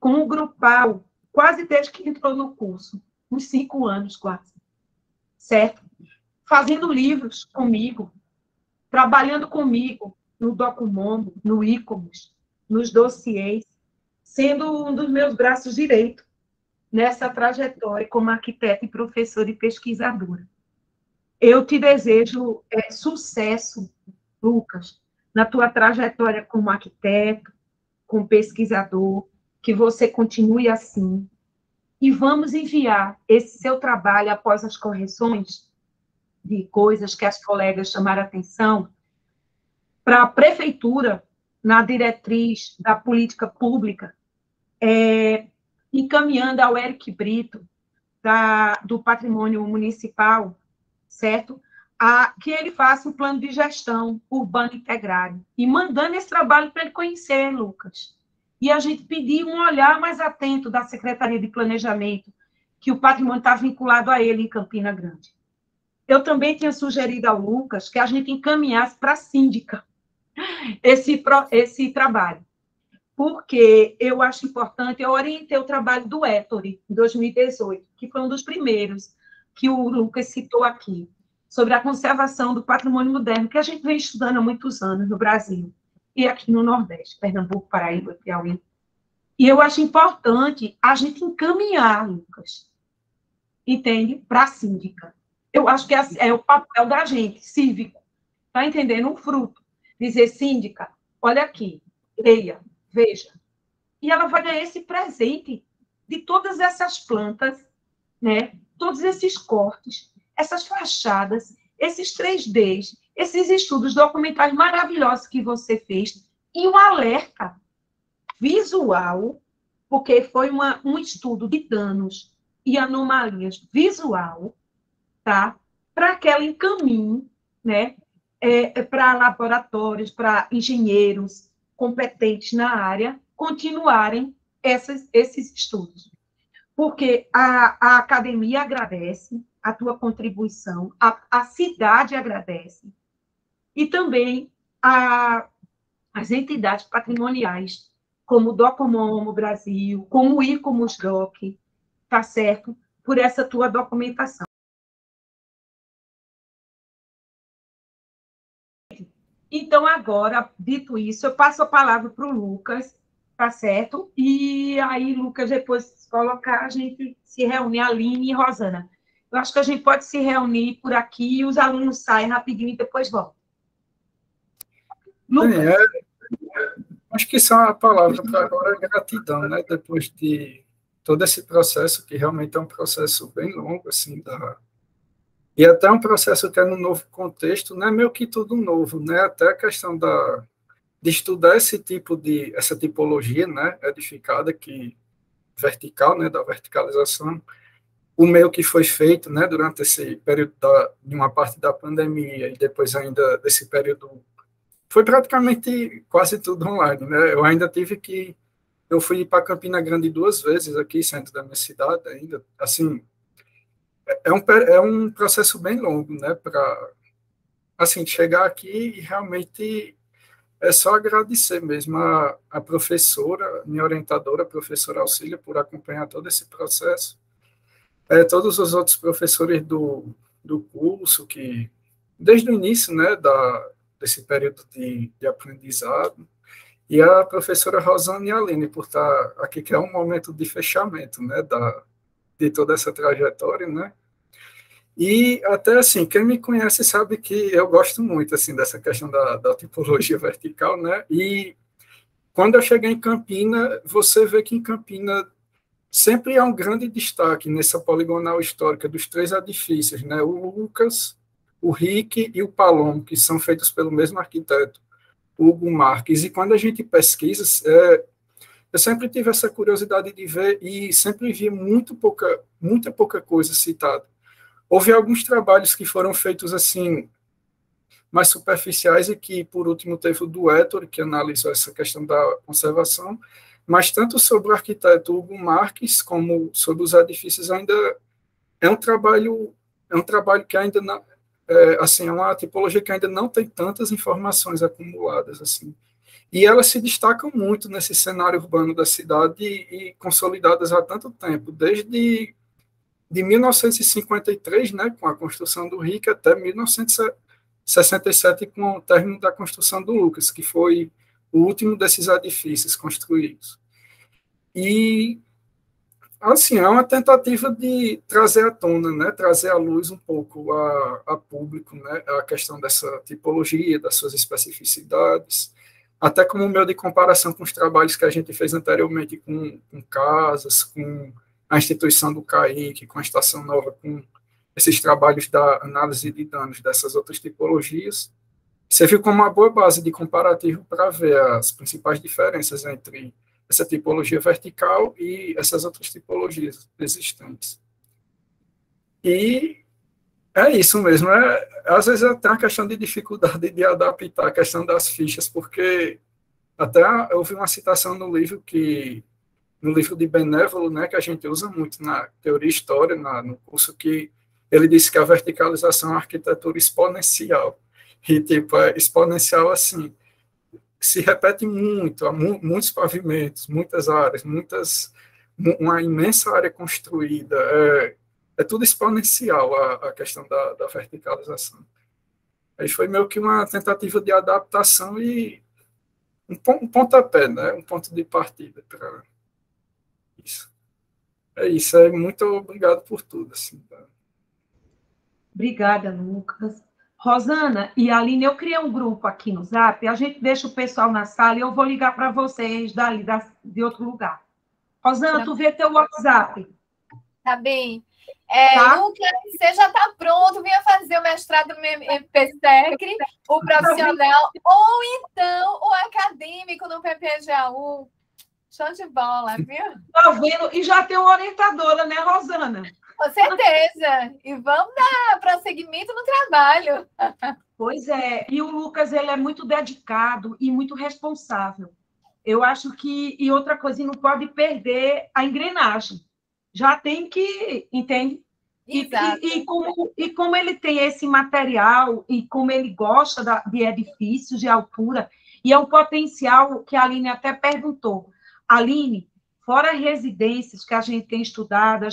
Com o grupal, quase desde que entrou no curso, uns 5 anos quase, certo? Fazendo livros comigo, trabalhando comigo no Documombo, no Icomos, nos dossiês, sendo um dos meus braços direitos nessa trajetória como arquiteta e professora e pesquisadora. Eu te desejo sucesso, Lucas, na tua trajetória como arquiteto, como pesquisador, que você continue assim. E vamos enviar esse seu trabalho após as correções de coisas que as colegas chamaram a atenção para a prefeitura, na diretriz da política pública, encaminhando ao Eric Brito, do Patrimônio Municipal, certo? Que ele faça um plano de gestão urbana integrado. E mandando esse trabalho para ele conhecer, Lucas. E a gente pedir um olhar mais atento da Secretaria de Planejamento, que o patrimônio está vinculado a ele em Campina Grande. Eu também tinha sugerido ao Lucas que a gente encaminhasse para a síndica esse trabalho, porque eu acho importante, eu orientei o trabalho do Ettore, em 2018, que foi um dos primeiros que o Lucas citou aqui, sobre a conservação do patrimônio moderno, que a gente vem estudando há muitos anos no Brasil, e aqui no Nordeste, Pernambuco, Paraíba, Piauí. E eu acho importante a gente encaminhar, Lucas, entende? Para a síndica. Eu acho que é o papel da gente, cívico, está entendendo? Um fruto. Dizer, síndica, olha aqui, leia, veja. E ela vai ganhar esse presente de todas essas plantas, né? Todos esses cortes, essas fachadas, esses 3Ds, esses estudos documentais maravilhosos que você fez, e um alerta visual, porque foi um estudo de danos e anomalias visual, tá? Para que ela encaminhe, né? Para laboratórios, para engenheiros competentes na área, continuarem esses estudos. Porque a academia agradece a tua contribuição, a cidade agradece, e também as entidades patrimoniais, como o Documombo Brasil, como o Icomos Doc, tá certo? Por essa tua documentação. Então, agora, dito isso, eu passo a palavra para o Lucas, tá certo? E aí, Lucas, depois colocar, a gente se reúne, Aline e Rosana. Eu acho que a gente pode se reunir por aqui, os alunos saem rapidinho e depois voltam. Lucas. Acho que só a palavra para agora é gratidão, né? Depois de todo esse processo, que realmente é um processo bem longo, assim, e até um processo que é no novo contexto, não é meio que tudo novo, né? Até a questão de estudar essa tipologia, né? Edificada, vertical, né? Da verticalização, o meio que foi feito, né? Durante esse período de uma parte da pandemia e depois ainda desse período foi praticamente quase tudo online, né? Eu fui para Campina Grande 2 vezes aqui, centro da minha cidade ainda, assim, é um processo bem longo, né, para, assim, chegar aqui e realmente é só agradecer mesmo a professora, minha orientadora, a professora Auxília, por acompanhar todo esse processo, todos os outros professores do curso, que, desde o início, né, desse período de aprendizado, e a professora Rosana e a Aline, por estar aqui, que é um momento de fechamento, né, de toda essa trajetória, né, e até assim, quem me conhece sabe que eu gosto muito, assim, dessa questão da tipologia vertical, né, e quando eu cheguei em Campina, você vê que em Campina sempre há um grande destaque nessa poligonal histórica dos 3 edifícios, né, o Lucas, o Rick e o Palomo, que são feitos pelo mesmo arquiteto, Hugo Marques, e quando a gente pesquisa, eu sempre tive essa curiosidade de ver e sempre vi muita pouca coisa citada. Houve alguns trabalhos que foram feitos assim, mais superficiais, e que, por último, teve o do Héctor, que analisou essa questão da conservação, mas tanto sobre o arquiteto Hugo Marques, como sobre os edifícios, ainda é um trabalho que ainda não, assim, é uma tipologia que ainda não tem tantas informações acumuladas, assim. E elas se destacam muito nesse cenário urbano da cidade e consolidadas há tanto tempo, desde de 1953, né, com a construção do RIC, até 1967, com o término da construção do Lucas, que foi o último desses edifícios construídos. E, assim, é uma tentativa de trazer à tona, né, trazer à luz um pouco a público, né, a questão dessa tipologia, das suas especificidades, até como meio de comparação com os trabalhos que a gente fez anteriormente com casas, com a instituição do CAIC, com a Estação Nova, com esses trabalhos da análise de danos dessas outras tipologias, serviu como uma boa base de comparativo para ver as principais diferenças entre essa tipologia vertical e essas outras tipologias existentes. E é isso mesmo. Às vezes tem uma questão de dificuldade de adaptar a questão das fichas, porque até eu vi uma citação no livro de Benévolo, né, que a gente usa muito na teoria história, no curso, que ele disse que a verticalização é uma arquitetura exponencial. E, tipo, é exponencial assim, se repete muito, há muitos pavimentos, muitas áreas, uma imensa área construída, é tudo exponencial a questão da verticalização. Aí foi meio que uma tentativa de adaptação e um pontapé, né, um ponto de partida para isso. É isso, muito obrigado por tudo. Assim, tá? Obrigada, Lucas. Rosana e Aline, eu criei um grupo aqui no Zap, a gente deixa o pessoal na sala e eu vou ligar para vocês dali, de outro lugar. Rosana, tu vê teu WhatsApp. Tá bem. Tá? Lucas, você já está pronto, venha fazer o mestrado no PPSEC, o profissional, ou então o acadêmico no PPGAU. Show de bola, viu? Tá vendo? E já tem uma orientadora, né, Rosana? Com certeza. E vamos dar prosseguimento no trabalho. Pois é. E o Lucas, ele é muito dedicado e muito responsável. Eu acho que... E outra coisa, não pode perder a engrenagem. Já tem que... Entende? Exato. E como ele tem esse material e como ele gosta de edifícios de altura, e é um potencial que a Aline até perguntou. Aline, fora residências que a gente tem estudado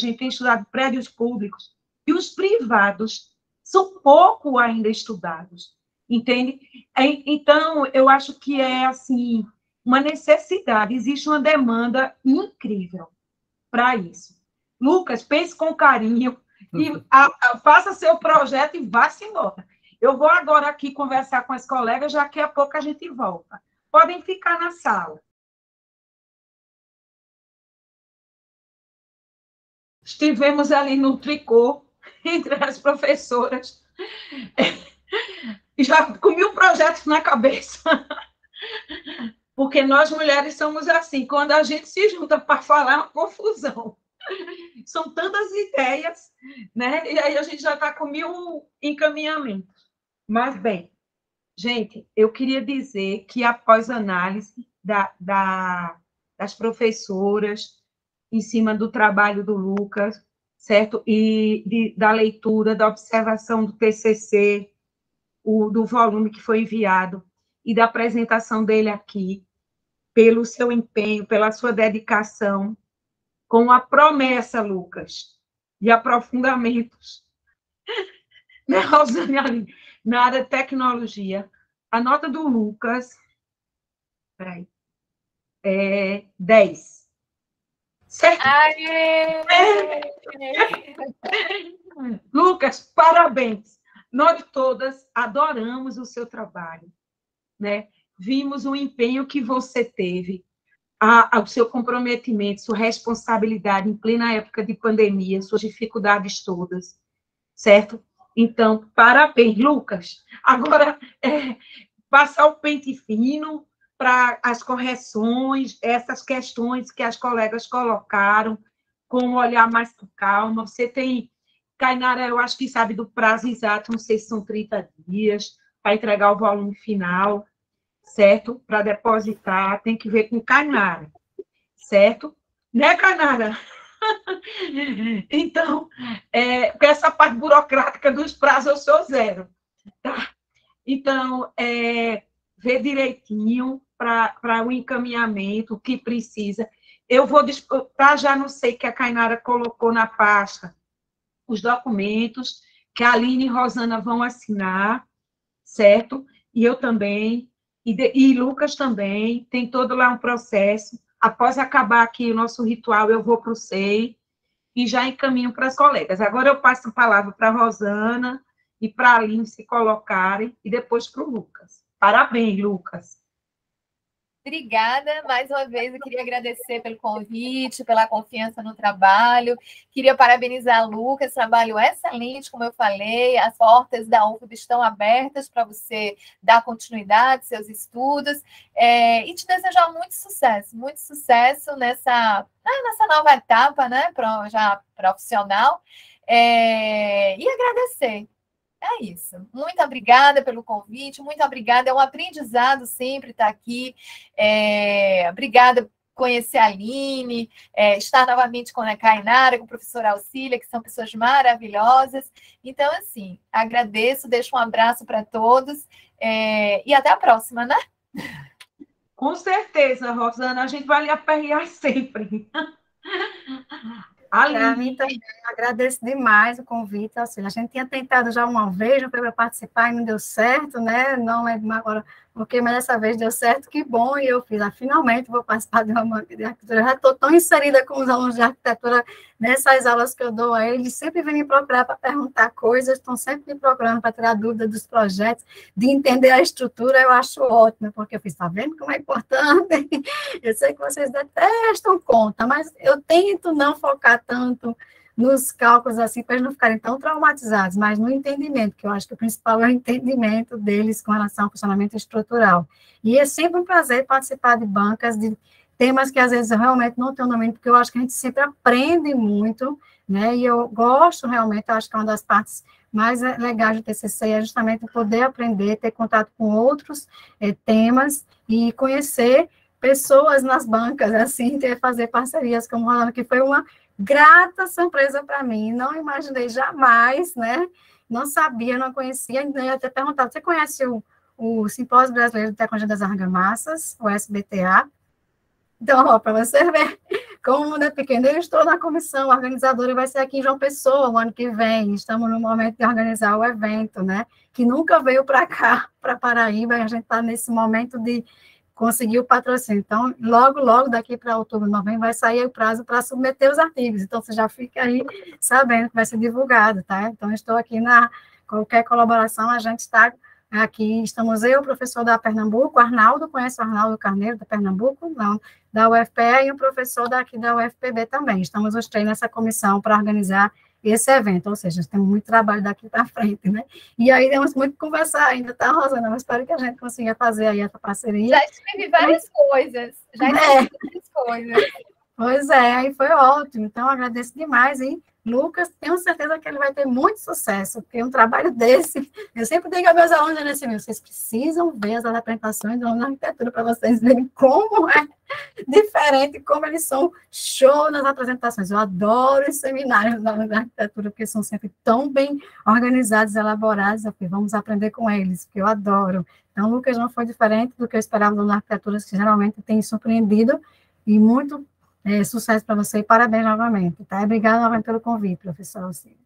prédios públicos, e os privados são pouco ainda estudados, entende? Então, eu acho que é, assim, uma necessidade, existe uma demanda incrível para isso. Lucas, pense com carinho, e faça seu projeto e vá-se embora. Eu vou agora aqui conversar com as colegas, já que a pouco a gente volta. Podem ficar na sala. Estivemos ali no tricô, entre as professoras, e já comi o projeto na cabeça. Porque nós, mulheres, somos assim, quando a gente se junta para falar, é uma confusão. São tantas ideias, né? E aí a gente já está com 1000 encaminhamentos. Mas, bem, Gente, eu queria dizer que após análise das professoras, em cima do trabalho do Lucas, certo? E da leitura, da observação do TCC, do volume que foi enviado, e da apresentação dele aqui, pelo seu empenho, pela sua dedicação, com a promessa, Lucas, de aprofundamentos, né, Rosane, ali, na área de tecnologia. A nota do Lucas é 10. Certo? Lucas, parabéns. Nós todas adoramos o seu trabalho, né? Vimos o empenho que você teve, o seu comprometimento, sua responsabilidade em plena época de pandemia, suas dificuldades todas, certo? Então, parabéns, Lucas. Agora, passar o pente fino para as correções, essas questões que as colegas colocaram, com um olhar mais com calma. Você tem, Kainara, eu acho que sabe do prazo exato, não sei se são 30 dias, para entregar o volume final, certo? Para depositar, tem que ver com Kainara, certo? Né, Kainara? Então, porque essa parte burocrática dos prazos eu sou zero, tá? Então, ver direitinho para o encaminhamento, o que precisa. Eu vou disputar, já não sei que a Kainara colocou na pasta, os documentos que a Aline e Rosana vão assinar, certo? E eu também, e Lucas também, tem todo lá um processo. Após acabar aqui o nosso ritual, eu vou para o SEI e já encaminho para as colegas. Agora eu passo a palavra para a Rosana e para a Aline se colocarem, e depois para o Lucas. Parabéns, Lucas. Obrigada, mais uma vez eu queria agradecer pelo convite, pela confiança no trabalho, queria parabenizar a Lucas, trabalho excelente, como eu falei, as portas da UFB estão abertas para você dar continuidade aos seus estudos, e te desejar muito sucesso nessa nova etapa, né, já profissional, e agradecer. É isso. Muito obrigada pelo convite, muito obrigada. É um aprendizado sempre estar aqui. Obrigada por conhecer a Aline, estar novamente com a Kainara, com o professor Auxília, que são pessoas maravilhosas. Então, assim, agradeço, deixo um abraço para todos e até a próxima, né? Com certeza, Rosana, a gente vai lhe aperrear sempre. Para mim também, agradeço demais o convite. Assim, a gente tinha tentado já uma vez, não foi para participar e não deu certo, né? Não lembro agora porque, mas dessa vez deu certo, que bom, e eu fiz, finalmente vou participar de uma banca de arquitetura. Eu já estou tão inserida com os alunos de arquitetura nessas aulas que eu dou a eles, sempre vêm me procurar para perguntar coisas, estão sempre me procurando para tirar dúvida dos projetos, de entender a estrutura, eu acho ótimo, porque eu fiz, está vendo como é importante? Eu sei que vocês detestam conta, mas eu tento não focar tanto nos cálculos, assim, para eles não ficarem tão traumatizados, mas no entendimento, que eu acho que o principal é o entendimento deles com relação ao funcionamento estrutural. E é sempre um prazer participar de bancas, de temas que às vezes eu realmente não tenho nome, porque eu acho que a gente sempre aprende muito, né, e eu gosto realmente, eu acho que é uma das partes mais legais do TCC é justamente poder aprender, ter contato com outros temas e conhecer pessoas nas bancas, assim, fazer parcerias como Rolando, que foi uma grata surpresa para mim, não imaginei jamais, né? Não sabia, não conhecia, nem até perguntava, você conhece o Simpósio Brasileiro de Tecnologia das Argamassas, o SBTA? Então, para você ver como o mundo é pequeno, eu estou na comissão organizadora e vai ser aqui em João Pessoa o ano que vem, estamos no momento de organizar o evento, né? Que nunca veio para cá, para Paraíba, e a gente está nesse momento de conseguir o patrocínio. Então, logo daqui para outubro, novembro, vai sair o prazo para submeter os artigos. Então, você já fica aí sabendo que vai ser divulgado, tá? Então, estou aqui qualquer colaboração, a gente está aqui, estamos eu, o professor da Pernambuco, Arnaldo, conhece o Arnaldo Carneiro, da Pernambuco? Não, da UFPE, e o professor daqui da UFPB também. Estamos os três nessa comissão para organizar esse evento, ou seja, temos muito trabalho daqui para frente, né? E aí temos muito que conversar ainda, tá, Rosana? Mas espero que a gente consiga fazer aí essa parceria. Já escrevi várias coisas, Pois é, aí foi ótimo. Então, agradeço demais, hein? Lucas, tenho certeza que ele vai ter muito sucesso, porque um trabalho desse, eu sempre digo aos meus alunos, nesse meu, vocês precisam ver as apresentações do aluno na arquitetura para vocês verem como é diferente, como eles são show nas apresentações. Eu adoro os seminários da arquitetura, porque são sempre tão bem organizados, elaborados, porque vamos aprender com eles, porque eu adoro. Então, o Lucas não foi diferente do que eu esperava na arquitetura, que geralmente tem surpreendido, e muito sucesso para você e parabéns novamente, tá? Obrigada novamente pelo convite, professor Alcílio.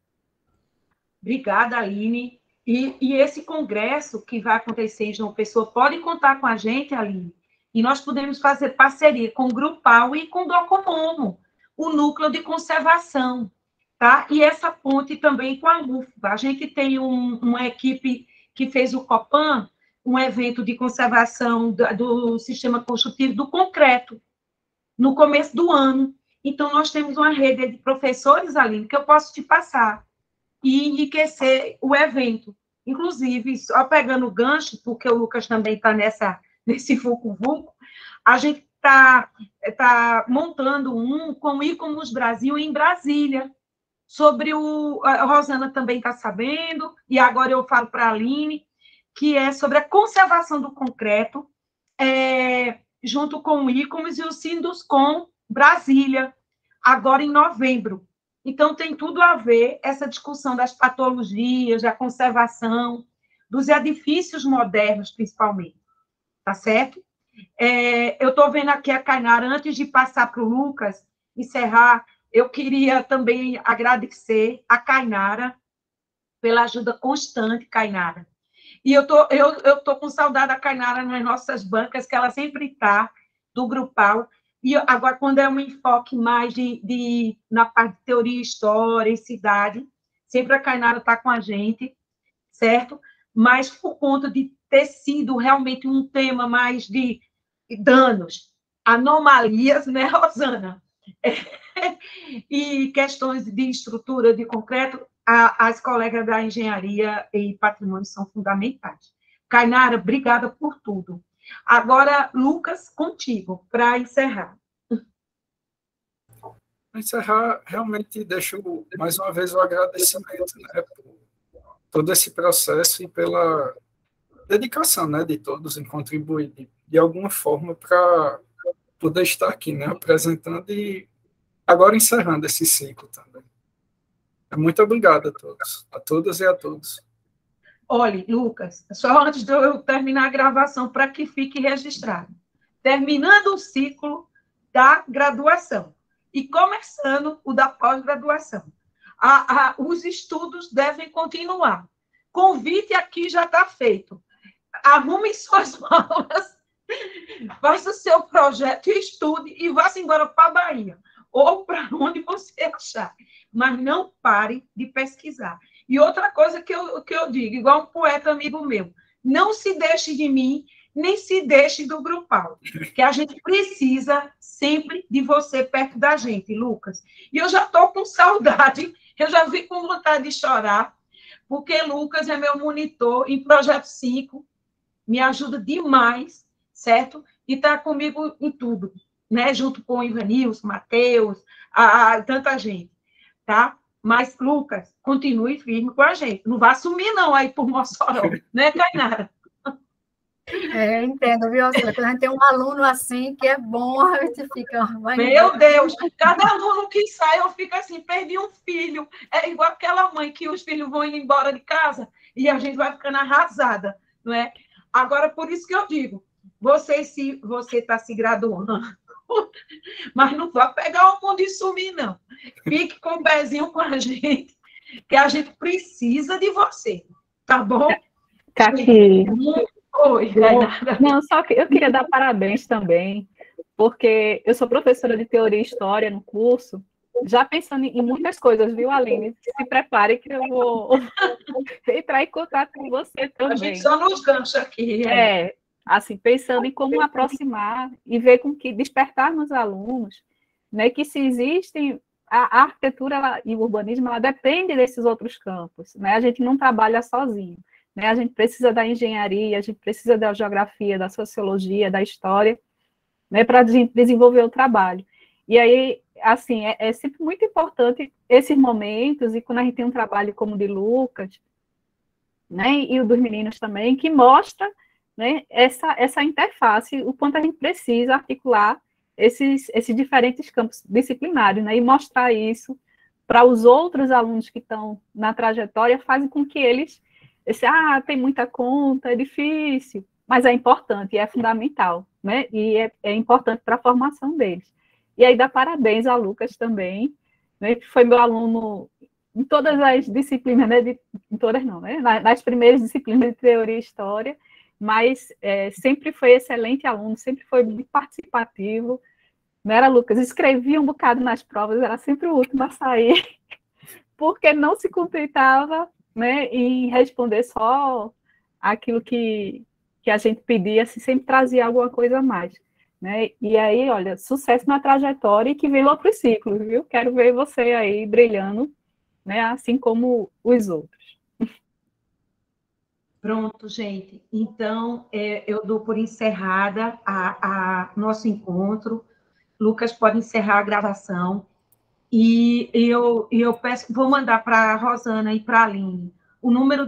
Obrigada, Aline. E esse congresso que vai acontecer em João Pessoa, pode contar com a gente, Aline, e nós podemos fazer parceria com o Grupal e com o Docomomo, o Núcleo de Conservação, tá? E essa ponte também com a UFBA. A gente tem uma equipe que fez o Copan, um evento de conservação do sistema construtivo do concreto, no começo do ano. Então, nós temos uma rede de professores, Aline, que eu posso te passar e enriquecer o evento. Inclusive, só pegando o gancho, porque o Lucas também está nesse vulco-vulco, a gente tá montando um com o Icomos Brasil em Brasília, sobre a Rosana também está sabendo, e agora eu falo para a Aline, que é sobre a conservação do concreto, junto com o ICOMOS e o Sinduscom Brasília, agora em novembro. Então, tem tudo a ver essa discussão das patologias, da conservação, dos edifícios modernos, principalmente. Tá certo? Eu estou vendo aqui a Kainara, antes de passar para o Lucas, encerrar, eu queria também agradecer a Kainara pela ajuda constante, Kainara. E eu tô com saudade da Kainara nas nossas bancas, que ela sempre está, do Grupal. E agora, quando é um enfoque mais na parte de teoria, história e cidade, sempre a Kainara está com a gente, certo? Mas por conta de ter sido realmente um tema mais de danos, anomalias, né, Rosana? E questões de estrutura de concreto, as colegas da engenharia e patrimônio são fundamentais. Kainara, obrigada por tudo. Agora, Lucas, contigo, para encerrar. Para encerrar, realmente deixo mais uma vez o agradecimento, né, por todo esse processo e pela dedicação, né, de todos em contribuir de alguma forma para poder estar aqui, né, apresentando e agora encerrando esse ciclo também. Muito obrigado a todos, a todas e a todos. Olhe, Lucas, só antes de eu terminar a gravação, para que fique registrado. Terminando o ciclo da graduação e começando o da pós-graduação. Os estudos devem continuar. Convite aqui já está feito. Arrume suas malas, faça o seu projeto, estude e vá-se embora para a Bahia, ou para onde você achar. Mas não pare de pesquisar. E outra coisa que eu digo, igual um poeta amigo meu, não se deixe de mim, nem se deixe do Grupal, que a gente precisa sempre de você perto da gente, Lucas. E eu já estou com saudade, eu já vi com vontade de chorar, porque Lucas é meu monitor em Projeto 5, me ajuda demais, certo? E está comigo em tudo, né? Junto com o Ivanilson, Matheus, tanta gente, tá? Mas, Lucas, continue firme com a gente. Não vá sumir, não, aí por Mossoró, né, Kainara? Eu entendo, viu, Alcílio? Quando a gente tem um aluno assim, que é bom, a gente fica... Meu Deus! Cada aluno que sai, eu fico assim, perdi um filho. É igual aquela mãe que os filhos vão indo embora de casa e a gente vai ficando arrasada, não é? Agora, por isso que eu digo, você está se graduando, mas não vai pegar o mundo e sumir, não. Fique com o pezinho com a gente, que a gente precisa de você, tá bom? Caqui. Oi, Kainara. Não, só que eu queria dar parabéns também, porque eu sou professora de teoria e história no curso, já pensando em muitas coisas, viu, Aline? Se prepare que eu vou entrar em contato com você também. A gente só nos ganchos aqui. Assim, pensando em como aproximar e ver com que despertar nos alunos, né, que se existem, a arquitetura e o urbanismo, ela depende desses outros campos, né? A gente não trabalha sozinho, né? A gente precisa da engenharia, a gente precisa da geografia, da sociologia, da história, né, para a gente desenvolver o trabalho. E aí, assim, é sempre muito importante esses momentos, e quando a gente tem um trabalho como o de Lucas, né, e o dos meninos também, que mostra, né, essa interface, o quanto a gente precisa articular esses diferentes campos disciplinares, né, e mostrar isso para os outros alunos que estão na trajetória, fazem com que eles, tem muita conta, é difícil, mas é importante, é fundamental, né, e é importante para a formação deles. E aí dá parabéns a Lucas também, né, que foi meu aluno em todas as disciplinas, né, em todas não, né, nas primeiras disciplinas de teoria e história, mas sempre foi excelente aluno, sempre foi muito participativo, não era, Lucas? Escrevia um bocado nas provas, era sempre o último a sair, porque não se contentava, né, em responder só aquilo que a gente pedia, assim, sempre trazia alguma coisa a mais. Né? E aí, olha, sucesso na trajetória e que vem outros ciclos, viu? Quero ver você aí brilhando, né, assim como os outros. Pronto, gente. Então, eu dou por encerrada a nosso encontro. Lucas pode encerrar a gravação. E eu peço, vou mandar para a Rosana e para a Aline o número